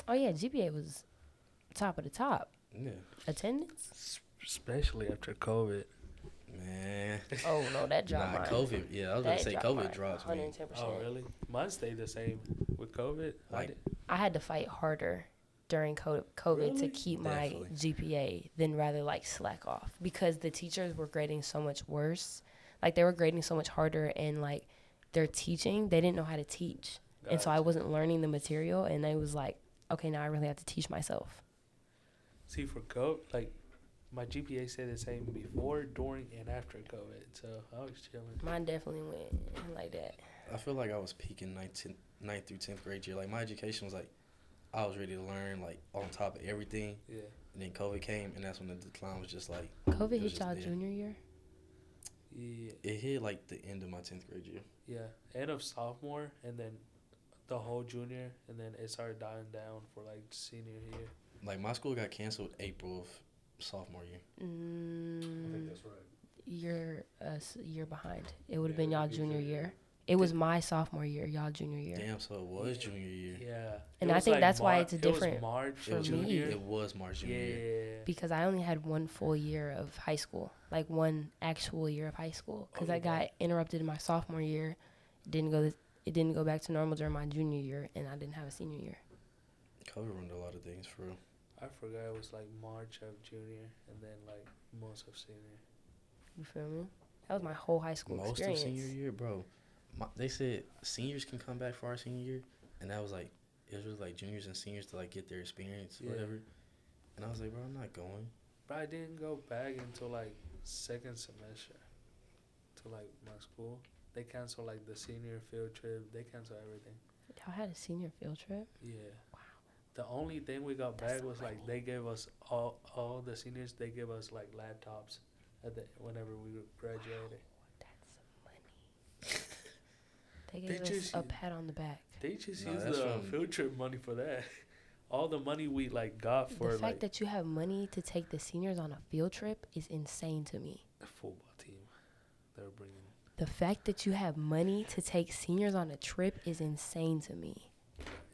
Oh, yeah, GPA was top of the top. Yeah. Attendance? Especially after COVID. Man. Oh, no, that dropped Nah, mine. COVID. Yeah, I was about to say That COVID drops me. 110%. Oh, really? Mine stayed the same with COVID. Like, I had to fight harder during COVID to keep my GPA than rather like slack off because the teachers were grading so much worse. Like they were grading so much harder and like their teaching, they didn't know how to teach. Gotcha. And so I wasn't learning the material and I was like, okay, now I really have to teach myself. See, for COVID, like my GPA stayed the same before, during, and after COVID. So I was chilling. Mine definitely went like that. I feel like I was peaking 9th through 10th grade year. Like, my education was like, I was ready to learn, like, on top of everything. Yeah. And then COVID came, and that's when the decline was just like... COVID it was hit just y'all there. junior year? Yeah. It hit, like, the end of my 10th grade year. Yeah. End of sophomore, and then the whole junior, and then it started dying down for like senior year. Like, my school got canceled April of sophomore year. I think that's right. You're a year behind. It would have been y'all junior year. It was my sophomore year, y'all junior year. Damn, so it was junior year. Yeah. And It I was think like that's why it's It different was March for of junior me. year. It was March junior year. Yeah. Because I only had one full year of high school, like one actual year of high school. Because Oh, I got interrupted in my sophomore year. It didn't go back to normal during my junior year, and I didn't have a senior year. COVID ruined a lot of things, for real. I forgot it was like March of junior, and then like most of senior. You feel me? That was my whole high school Most experience. of senior year, bro. They said seniors can come back for our senior year, and that was like, it was like juniors and seniors to like get their experience, Yeah. whatever. And I was like, bro, I'm not going. But I didn't go back until like second semester to like my school. They canceled like the senior field trip. They canceled everything. Y'all had a senior field trip? Yeah. Wow. The only thing we got back was like they gave us all the seniors. They gave us like laptops whenever we graduated. That's some money. They gave They us just- a pat on the back. They just No, used that's the from- field trip money for that. All the money we like got for The fact like that you have money to take the seniors on a field trip is insane to me. the football team, they were bringing. The fact that you have money to take seniors on a trip is insane to me.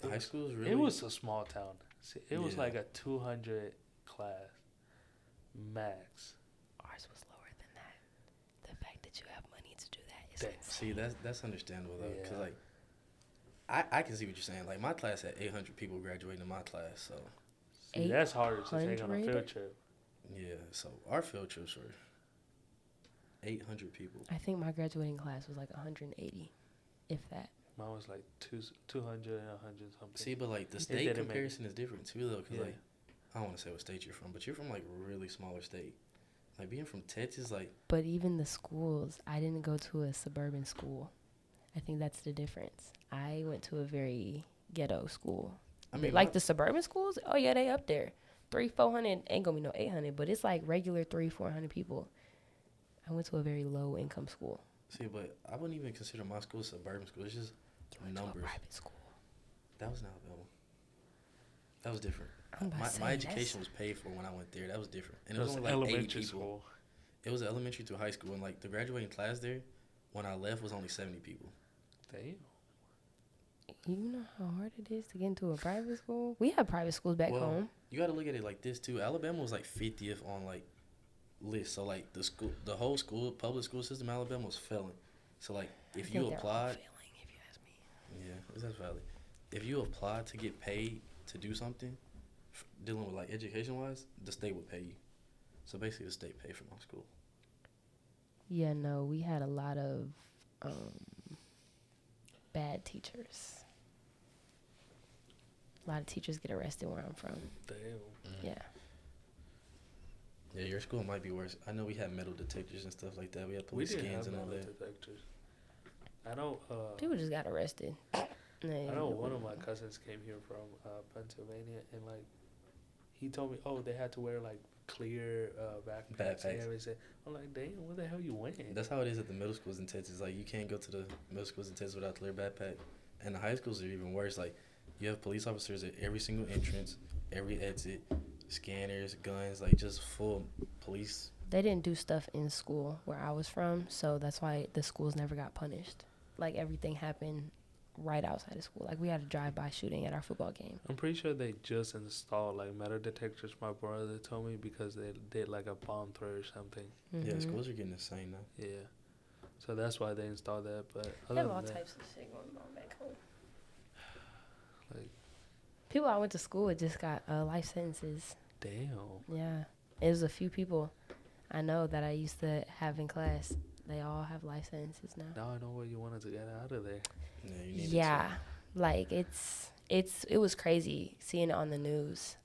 High school is really... It was a small town. See, it was Yeah. like a 200 class max. Ours was lower than that. The fact that you have money to do that is Damn. insane. See, that's understandable, though, because, Yeah. like, I can see what you're saying. Like, my class had 800 people graduating in my class, so, See, that's harder to take on a 800? field trip. yeah. So, our field trips were 800 people. I think my graduating class was like 180, if that. Mine was like 200 and 100 something. See, but, like, the It state didn't make comparison is different, too, though, because, Yeah. like, I don't want to say what state you're from, but you're from, like, a really smaller state. Like, being from Texas, like, But even the schools, I didn't go to a suburban school. I think that's the difference. I went to a very ghetto school. I mean, Like the suburban schools, oh yeah, they up there. 300-400 ain't gonna be no 800, but it's like regular 300-400 people. I went to a very low income school. see, but I wouldn't even consider my school a suburban school. It's just You went to a numbers. private school. That was in Alabama. That was different. I'm about to say, My that's- education was paid for when I went there. That was different. And It was only like 80 elementary people. school. It was elementary through high school, and like the graduating class there, when I left, was only 70 people. Damn. You know how hard it is to get into a private school? We have private schools back Well, home. You got to look at it like this too. Alabama was like 50th on like list. So like the whole school, public school system, in Alabama was failing. So like I if think you they're all applied, failing, if you ask me. yeah, that's valid. If you applied to get paid to do something, dealing with like education wise, the state would pay you. So basically, the state paid for my school. Yeah, no, we had a lot of bad teachers. A lot of teachers get arrested where I'm from. Damn. Yeah. Yeah, your school might be worse. I know we had metal detectors and stuff like that. We had We police didn't scans have and all metal that. detectors. I know. People just got arrested. I know one of my cousins came here from Pennsylvania, and like he told me, oh, they had to wear like clear backpacks and Backpacks. everything. I'm like, damn, where the hell you went? That's how it is at the middle schools in Texas. Like, you can't go to the middle schools in Texas without clear backpack. And the high schools are even worse. Like, you have police officers at every single entrance, every exit, scanners, guns, like just full police. They didn't do stuff in school where I was from, so that's why the schools never got punished. Like, everything happened right outside of school. Like, we had a drive-by shooting at our football game. I'm pretty sure they just installed like metal detectors. My brother told me because they did like a bomb threat or something. Mm-hmm. Yeah, schools are getting insane now. Yeah, so that's why they installed that. But They other have than all that, types of shit going on back home. like, People I went to school with just got life sentences. damn. Yeah. It was a few people I know that I used to have in class. They all have life sentences now. Now I know what you wanted to get out of there. Yeah, you need Yeah. Like, it was crazy seeing it on the news.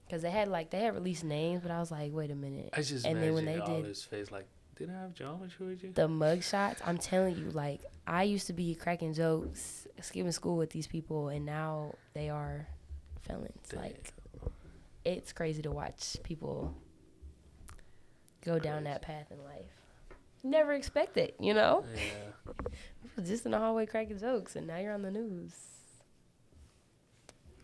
Because they had released names, but I was like, wait a minute. I just And then when imagine they all did his face like, did I have geometry with you? the mug shots, I'm telling you, like, I used to be cracking jokes, skipping school with these people, and now they are felons. Damn. Like, it's crazy to watch people go down that path in life. Never expect it, you know? Yeah. We was just in the hallway cracking jokes, and now you're on the news.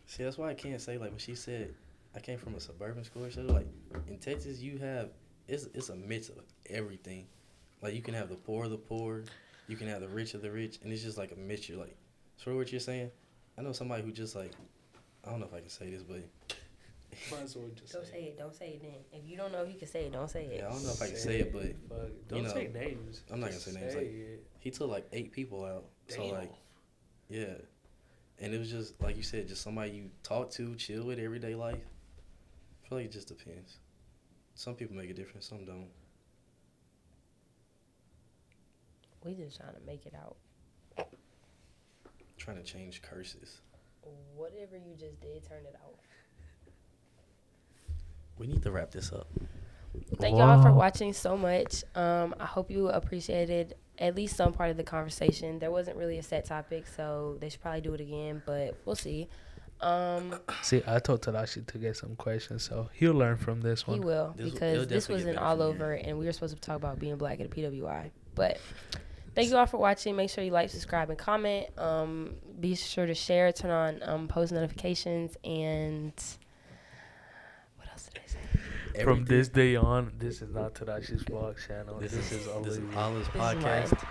See, that's why I can't say, like, when she said I came from a suburban school or something, like, in Texas, you have, it's a mix of everything. Like, you can have the poor of the poor, you can have the rich of the rich, and it's just like a mixture. Like, sort of what you're saying. I know somebody who just, like, I don't know if I can say this, but Might as well just Don't say it. Don't say it then. If you don't know if you can say it, don't say it. yeah, I don't know if I can say it, but Fuck. Don't know, say names. I'm not gonna Just say names, like, it. he took like 8 people out. So Damn. like, yeah, and it was just like you said, just somebody you talk to, chill with everyday life. I feel like it just depends. Some people make a difference, some don't. We just trying to make it out. Trying to change curses. Whatever you just did, turn it out. We need to wrap this up. Thank y'all for watching so much. I hope you appreciated at least some part of the conversation. There wasn't really a set topic, so they should probably do it again, but we'll see. See, I told Tadashi to get some questions, so he'll learn from this one. He will, It'll because this definitely was get an better all from over, and we were supposed to talk about being black at a PWI. But thank you all for watching. Make sure you like, subscribe, and comment. Be sure to share, turn on post notifications, and what else did I say? From this day on, this is not Tadashi's vlog channel. This is Olivia's This is podcast.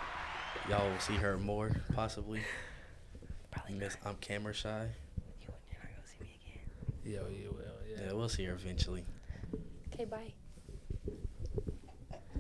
Y'all will see her more, possibly. Probably Miss, I'm camera shy. You're not going to see me again. Yo, you will, yeah. Yeah, we'll see her eventually. Okay, bye.